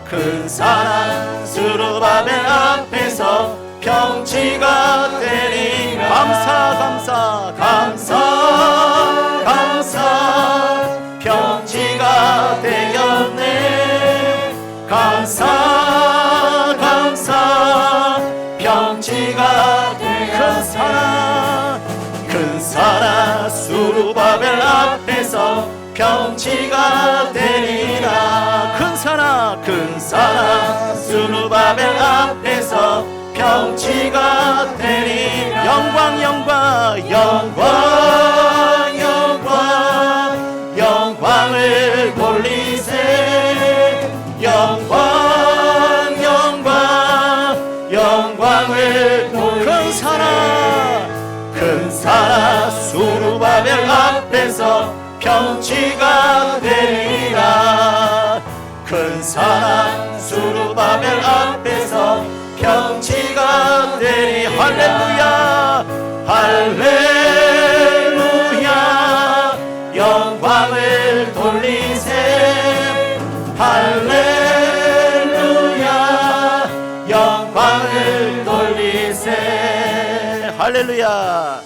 큰 산아 스룹바벨 앞에서 평지가 되리라. 감사 평지가 되었네. 감사 평지가 되었네. 큰 산아 스룹바벨 앞에서 평지가 되리라. 큰 산아 스룹바벨 앞에서 평지가 되리라. 영광을 돌리세. 영광을 돌리세. 큰 산아 스룹바벨 앞에서 평지가 되리라. 큰 산아 스룹바벨 앞에서 평지가 되리. 할렐루야 할렐루야. 영광을 돌리세. 할렐루야 영광을 돌리세. 할렐루야.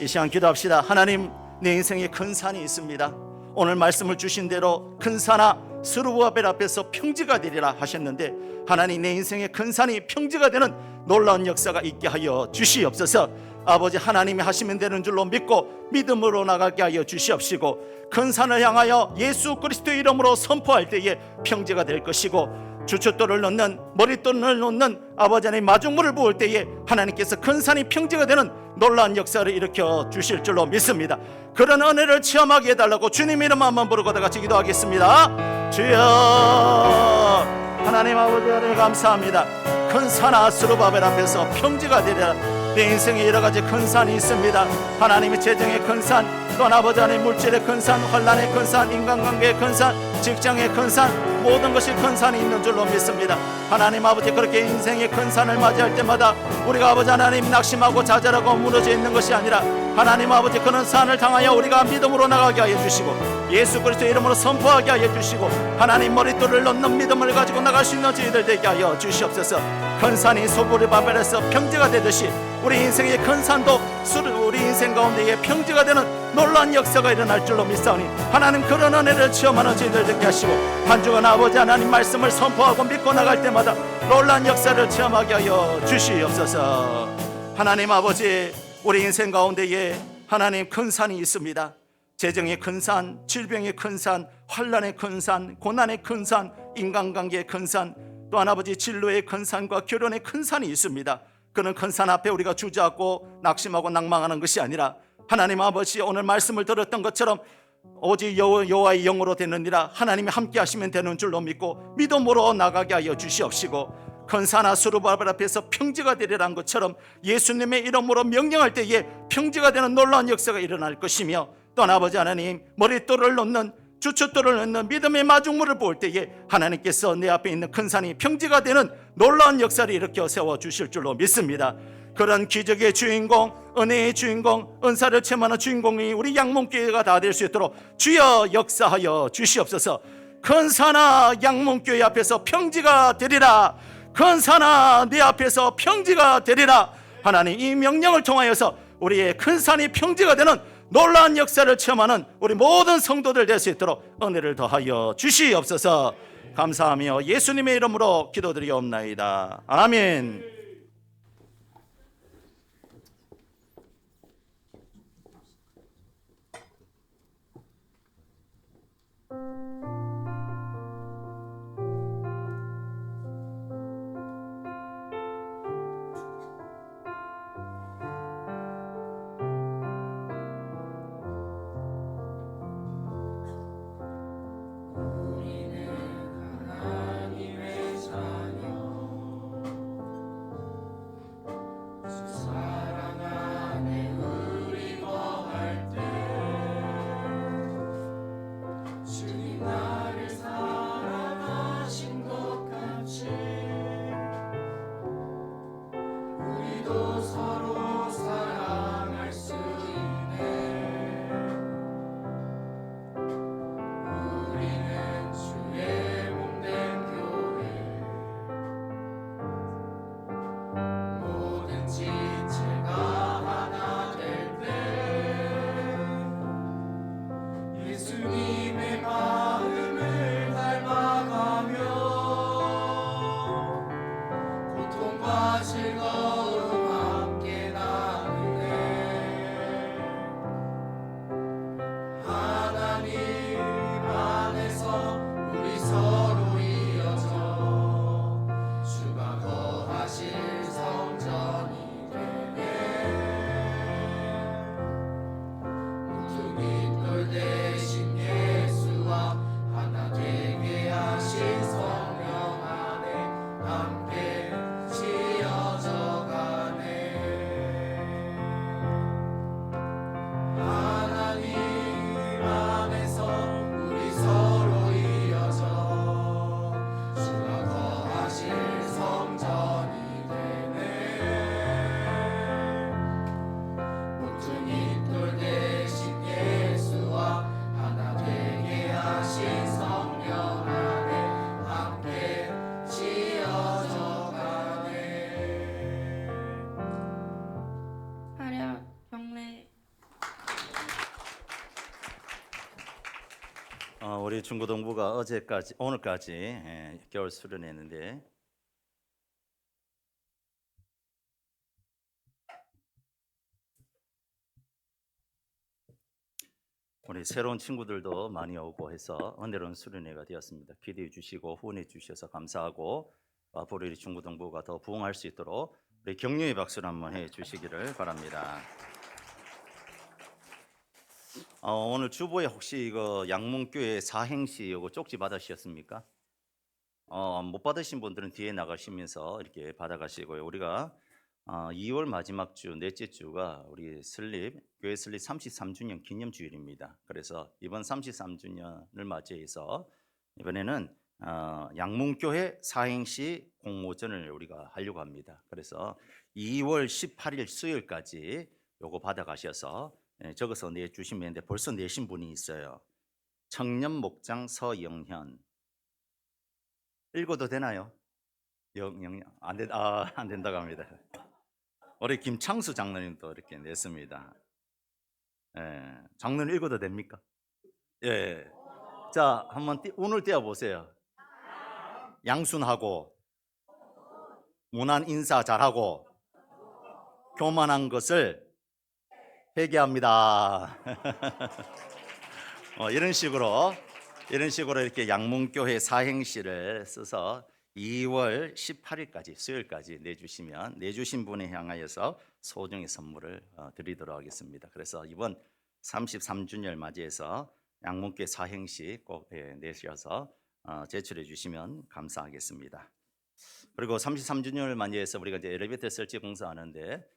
이 시간 기도합시다. 하나님, 내 인생에 큰 산이 있습니다. 오늘 말씀을 주신 대로 큰 산아 스룹바벨 앞에서 평지가 되리라 하셨는데, 하나님, 내 인생에 큰 산이 평지가 되는 놀라운 역사가 있게 하여 주시옵소서. 아버지, 하나님이 하시면 되는 줄로 믿고 믿음으로 나가게 하여 주시옵시고, 큰 산을 향하여 예수 그리스도의 이름으로 선포할 때에 평지가 될 것이고, 주춧돌을 놓는, 머릿돌을 놓는 아버지 하나님 마중물을 부을 때에 하나님께서 큰 산이 평지가 되는 놀라운 역사를 일으켜 주실 줄로 믿습니다. 그런 은혜를 체험하게 해달라고 주님 이름 한번 부르고 다 같이 기도하겠습니다. 주여, 하나님 아버지 하나님 감사합니다. 큰 산아 스룹바벨 앞에서 평지가 되리라. 내 인생에 여러 가지 큰 산이 있습니다. 하나님의 재정의 큰 산, 또 아버지 하나님 물질의 큰 산, 환난의 큰 산, 인간관계의 큰 산, 직장의 큰 산, 모든 것이 큰 산이 있는 줄로 믿습니다. 하나님 아버지, 그렇게 인생의 큰 산을 맞이할 때마다 우리가 아버지 하나님 낙심하고 좌절하고 무너져 있는 것이 아니라, 하나님 아버지 그런 산을 당하여 우리가 믿음으로 나가게 하여 주시고, 예수 그리스도의 이름으로 선포하게 하여 주시고, 하나님 머릿돌을 놓는 믿음을 가지고 나갈 수 있는 저희들 되게 하여 주시옵소서. 큰 산이 스룹바벨에서 평지가 되듯이 우리 인생의 큰 산도 우리 인생 가운데에 평지가 되는 놀라운 역사가 일어날 줄로 믿사오니, 하나님 그런 은혜를 체험하는 저희들 되게 하시고, 한 주간 아버지 하나님 말씀을 선포하고 믿고 나갈 때마다 놀라운 역사를 체험하게 하여 주시옵소서. 하나님 아버지, 우리 인생 가운데에 하나님 큰 산이 있습니다. 재정의 큰 산, 질병의 큰 산, 환난의 큰 산, 고난의 큰 산, 인간관계의 큰 산, 또한 아버지 진로의 큰 산과 결혼의 큰 산이 있습니다. 그런 큰 산 앞에 우리가 주저앉고 낙심하고 낭망하는 것이 아니라, 하나님 아버지 오늘 말씀을 들었던 것처럼 오직 여호와의 영으로 되느니라, 하나님이 함께 하시면 되는 줄로 믿고 믿음으로 나가게 하여 주시옵시고, 큰 산아 스룹바벨 앞에서 평지가 되리라는 것처럼 예수님의 이름으로 명령할 때에 평지가 되는 놀라운 역사가 일어날 것이며, 또한 아버지 하나님 머릿돌을 놓는, 주춧돌을 놓는 믿음의 마중물을 볼 때에 하나님께서 내 앞에 있는 큰 산이 평지가 되는 놀라운 역사를 일으켜 세워주실 줄로 믿습니다. 그런 기적의 주인공, 은혜의 주인공, 은사를 체험하는 주인공이 우리 양문교회가 다 될 수 있도록 주여 역사하여 주시옵소서. 큰 산아 양문교회 앞에서 평지가 되리라. 큰 산아 내 앞에서 평지가 되리라. 하나님, 이 명령을 통하여서 우리의 큰 산이 평지가 되는 놀라운 역사를 체험하는 우리 모든 성도들 될 수 있도록 은혜를 더하여 주시옵소서. 감사하며 예수님의 이름으로 기도드리옵나이다. 아멘. 우리 중고등부가 오늘까지 겨울 수련했는데 우리 새로운 친구들도 많이 오고 해서 은혜로운 수련회가 되었습니다. 기대해 주시고 후원해 주셔서 감사하고 앞으로 우리 중고등부가 더 부흥할 수 있도록 우리 격려의 박수를 한번 해 주시기를 바랍니다. 오늘 주보에 혹시 이거 양문교회 사행시 이거 쪽지 받으셨습니까? 못 받으신 분들은 뒤에 나가시면서 이렇게 받아가시고요. 우리가 2월 마지막 주 넷째 주가 우리 교회 설립 33주년 기념주일입니다. 그래서 이번 33주년을 맞이해서 이번에는 양문교회 사행시 공모전을 우리가 하려고 합니다. 그래서 2월 18일 수요일까지 요거 받아가셔서 적어서 내주시면 되는데 벌써 내신 분이 있어요. 청년목장 서영현. 읽어도 되나요? 안 된다고 합니다. 우리 김창수 장로님도 이렇게 냈습니다. 장로님 읽어도 됩니까? 예. 자, 한번 운을 띄워 보세요. 양순하고 무난 인사 잘하고 교만한 것을 회개합니다. 이런 식으로 이렇게 양문교회 사행시를 써서 2월 18일까지 수요일까지 내주신 분에 향하여서 소정의 선물을 드리도록 하겠습니다. 그래서 이번 33주년을 맞이해서 양문교회 사행시 꼭 내셔서 제출해 주시면 감사하겠습니다. 그리고 33주년을 맞이해서 우리가 이제 엘리베이터 설치 공사하는데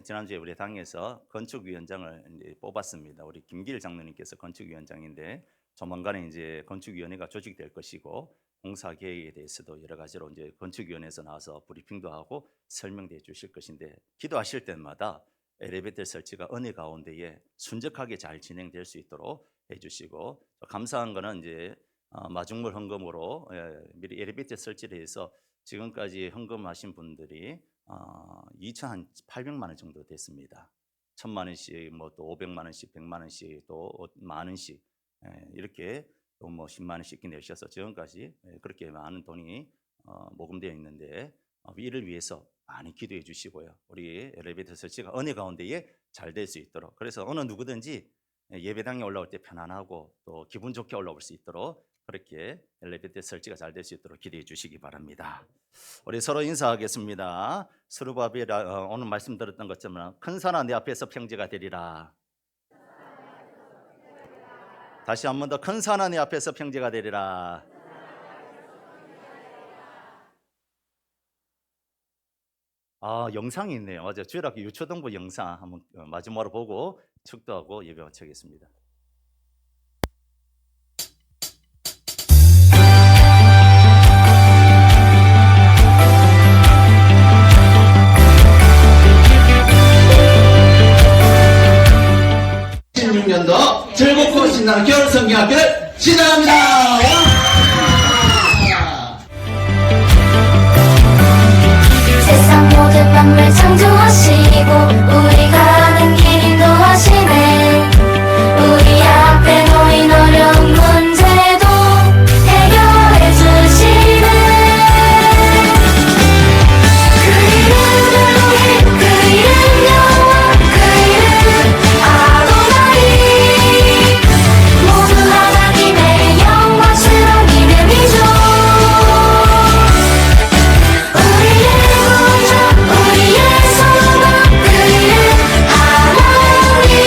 지난주에 우리 당에서 건축위원장을 이제 뽑았습니다. 우리 김길 장로님께서 건축위원장인데 조만간에 이제 건축위원회가 조직될 것이고 공사 계획에 대해서도 여러 가지로 이제 건축위원회에서 나와서 브리핑도 하고 설명해 주실 것인데 기도하실 때마다 엘리베이터 설치가 은혜 가운데에 순적하게 잘 진행될 수 있도록 해주시고 감사한 거는 이제 마중물 헌금으로 미리 엘리베이터 설치를 해서 지금까지 헌금하신 분들이 2,800만 원 정도 됐습니다. 1,000만 원씩, 뭐 또 500만 원씩, 100만 원씩, 또 만 원씩 이렇게 또 뭐 10만 원씩 내셔서 지금까지 그렇게 많은 돈이 모금되어 있는데 이를 위해서 많이 기도해 주시고요. 우리 엘리베이터 설치가 은혜 가운데에 잘 될 수 있도록, 그래서 어느 누구든지 예배당에 올라올 때 편안하고 또 기분 좋게 올라올 수 있도록 그렇게 엘리베이터 설치가 잘 될 수 있도록 기도해 주시기 바랍니다. 우리 서로 인사하겠습니다. 스룹바벨 오늘 말씀 들었던 것처럼 큰 산아 내 앞에서 평지가 되리라. 다시 한 번 더, 큰 산아 내 앞에서 평지가 되리라. 영상이 있네요. 맞아요. 주일학교 유초등부 영상 한번 마지막으로 보고 축도하고 예배 마치겠습니다. 년도 즐겁고 신나는 겨울 성경학교를 시작합니다. 세상 모든 만물 창조하시고 우리가 가는 길 인도하시네. 우리 앞에 놓인 어려운 문제도 해결해 주시네. 그 이름 엘로힘, 그 이름 여호와, 그 이름 아도나이. 모두 하나님의 영광스러운 이름이죠. 우리의 구원자, 우리의 소망, 그 이름 하나님.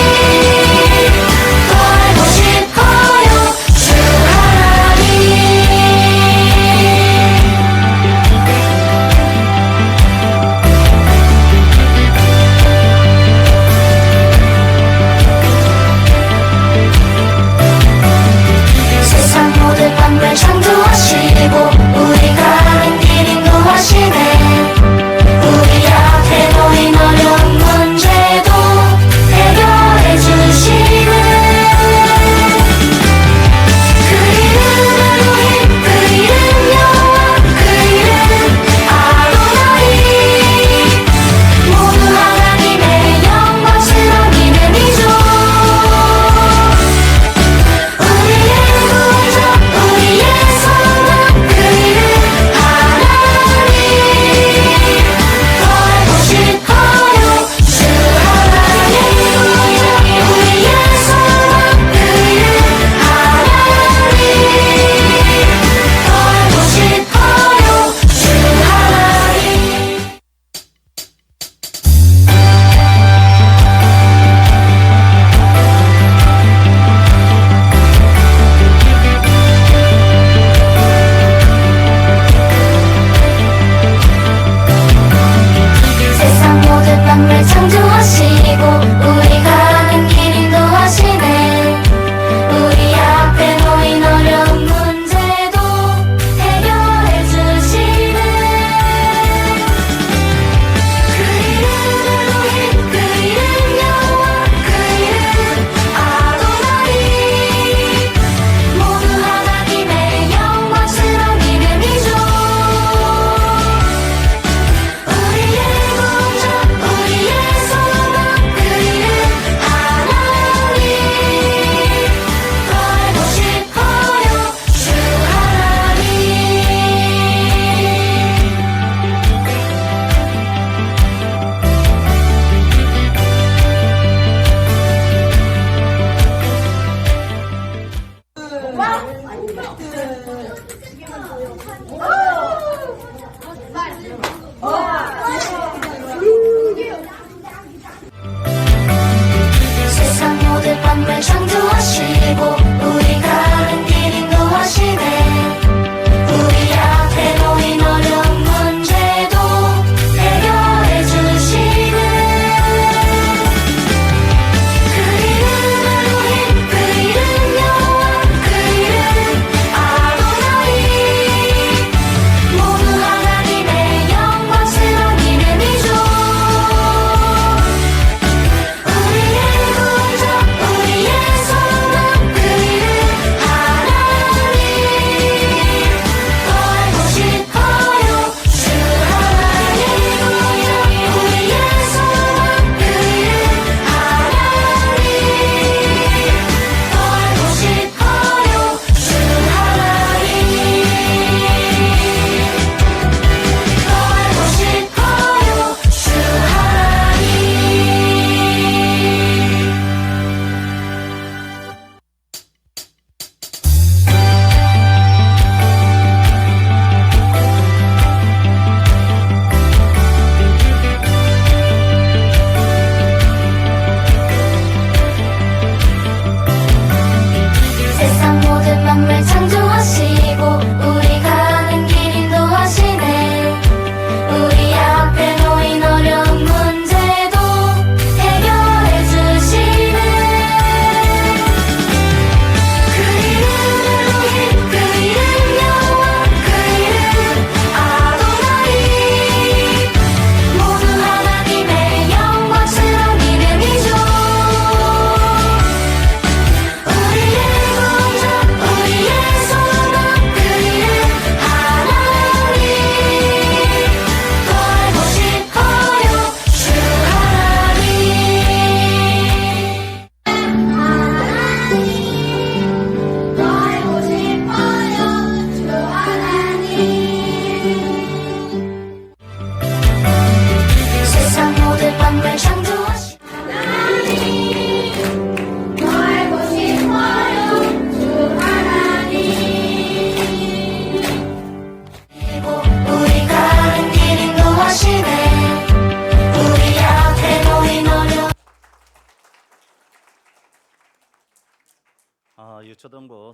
유초등부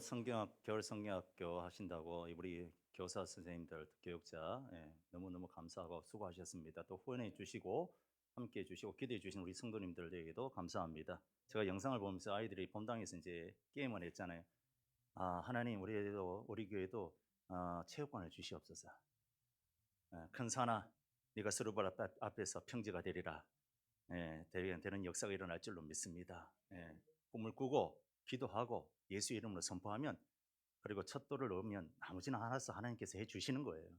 겨울 성경학교 하신다고 우리 교사 선생님들, 교육자 너무너무 감사하고 수고하셨습니다. 또 후원해 주시고 함께 해 주시고 기도해 주신 우리 성도님들에게도 감사합니다. 제가 영상을 보면서 아이들이 본당에서 이제 게임을 했잖아요. 하나님 우리 교회도 체육관을 주시옵소서. 큰 산아 네가 스루발 앞에서 평지가 되리라. 되는 역사가 일어날 줄로 믿습니다. 꿈을 꾸고 기도하고 예수 이름으로 선포하면 그리고 첫 돌을 넣으면 나머지는 알아서 하나님께서 해주시는 거예요.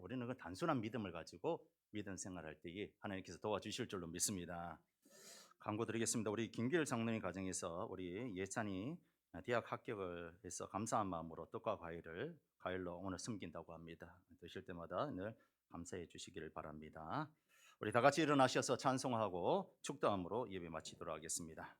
우리는 그 단순한 믿음을 가지고 믿음 생활할 때에 하나님께서 도와주실 줄로 믿습니다. 광고 드리겠습니다. 우리 김길 장로님 가정에서 우리 예찬이 대학 합격을 해서 감사한 마음으로 떡과 과일로 오늘 섬긴다고 합니다. 드실 때마다 늘 감사해 주시기를 바랍니다. 우리 다 같이 일어나셔서 찬송하고 축도함으로 예배 마치도록 하겠습니다.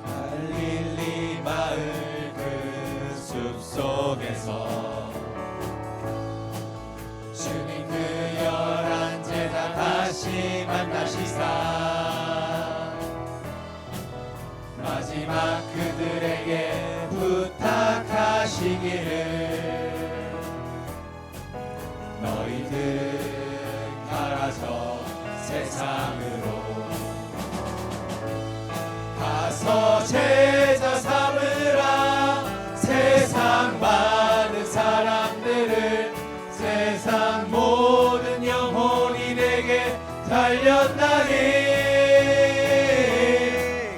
갈릴리 마을 그 숲속에서 주님 그 열한 제자 다시 만나시사 마지막 그들에게 부탁하시기를 너희들 가라 저 세상으로 가서 제자 삼으라 세상 많은 사람들을 세상 모든 영혼이 내게 달렸나니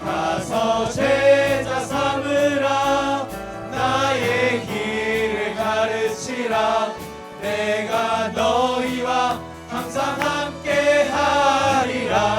가서 제자 삼으라 나의 길을 가르치라 내가 너희와 항상 함께 하리라.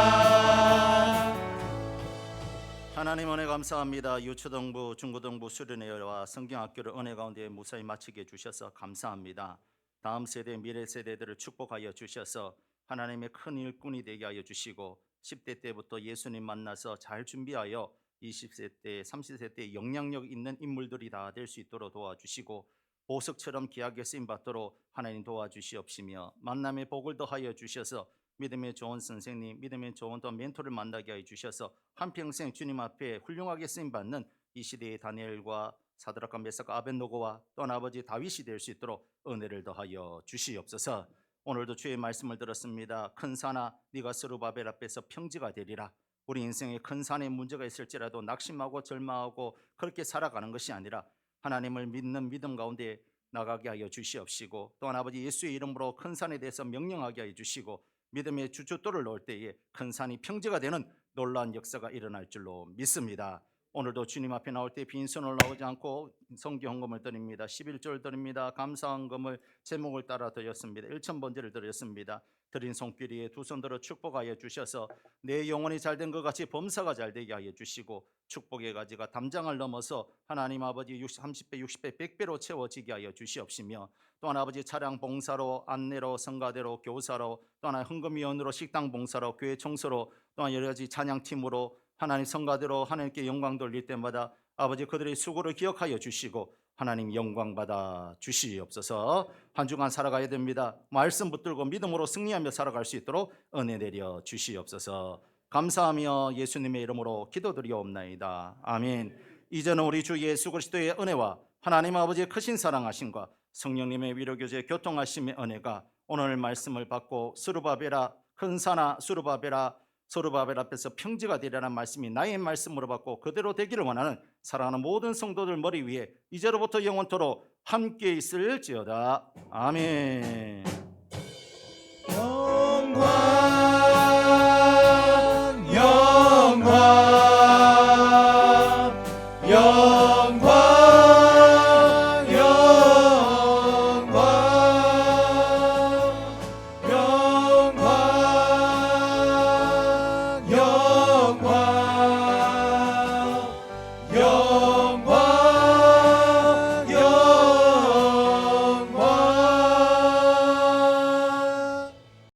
하나님 은혜 감사합니다. 유초등부, 중고등부 수련회와 성경학교를 은혜 가운데 무사히 마치게 해주셔서 감사합니다. 다음 세대, 미래 세대들을 축복하여 주셔서 하나님의 큰 일꾼이 되게 하여 주시고 10대 때부터 예수님 만나서 잘 준비하여 20세 때, 30세 때 영향력 있는 인물들이 다 될 수 있도록 도와주시고 보석처럼 귀하게 쓰임받도록 하나님 도와주시옵시며 만남의 복을 더하여 주셔서 믿음의 좋은 선생님, 믿음의 좋은 또 멘토를 만나게 하여 주셔서 한평생 주님 앞에 훌륭하게 쓰임받는 이 시대의 다니엘과 사드락과 메삭과 아벳노고와 또한 아버지 다윗이 될 수 있도록 은혜를 더하여 주시옵소서. 오늘도 주의 말씀을 들었습니다. 큰 산아 네가 스루바벨 앞에서 평지가 되리라. 우리 인생에 큰 산에 문제가 있을지라도 낙심하고 절망하고 그렇게 살아가는 것이 아니라 하나님을 믿는 믿음 가운데 나가게 하여 주시옵시고 또한 아버지 예수의 이름으로 큰 산에 대해서 명령하게 하여 주시고 믿음의 주춧돌을 놓을 때에 큰 산이 평지가 되는 놀라운 역사가 일어날 줄로 믿습니다. 오늘도 주님 앞에 나올 때 빈손으로 나오지 않고 성경헌금을 드립니다. 11조를 드립니다. 감사헌금을 제목을 따라 드렸습니다. 1,000번제를 드렸습니다. 드린 손길이에 두 손 들어 축복하여 주셔서 내 영혼이 잘된 것 같이 범사가 잘되게 하여 주시고 축복의 가지가 담장을 넘어서 하나님 아버지 30배, 60배, 100배로 채워지게 하여 주시옵시며 또한 아버지 차량 봉사로, 안내로, 성가대로, 교사로 또한 헌금위원으로, 식당 봉사로, 교회 청소로 또한 여러 가지 찬양팀으로 하나님 성가대로 하나님께 영광 돌릴 때마다 아버지 그들의 수고를 기억하여 주시고 하나님 영광 받아 주시옵소서. 한 주간 살아가야 됩니다. 말씀 붙들고 믿음으로 승리하며 살아갈 수 있도록 은혜 내려 주시옵소서. 감사하며 예수님의 이름으로 기도드리옵나이다. 아멘. 이제는 우리 주 예수 그리스도의 은혜와 하나님 아버지의 크신 사랑하심과 성령님의 위로교제 교통하심의 은혜가 오늘 말씀을 받고 스루바벨아 큰 산아 스루바벨 앞에서 평지가 되리라는 말씀이 나의 말씀으로 받고 그대로 되기를 원하는 사랑하는 모든 성도들 머리 위에 이제로부터 영원토록 함께 있을지어다. 아멘. 영광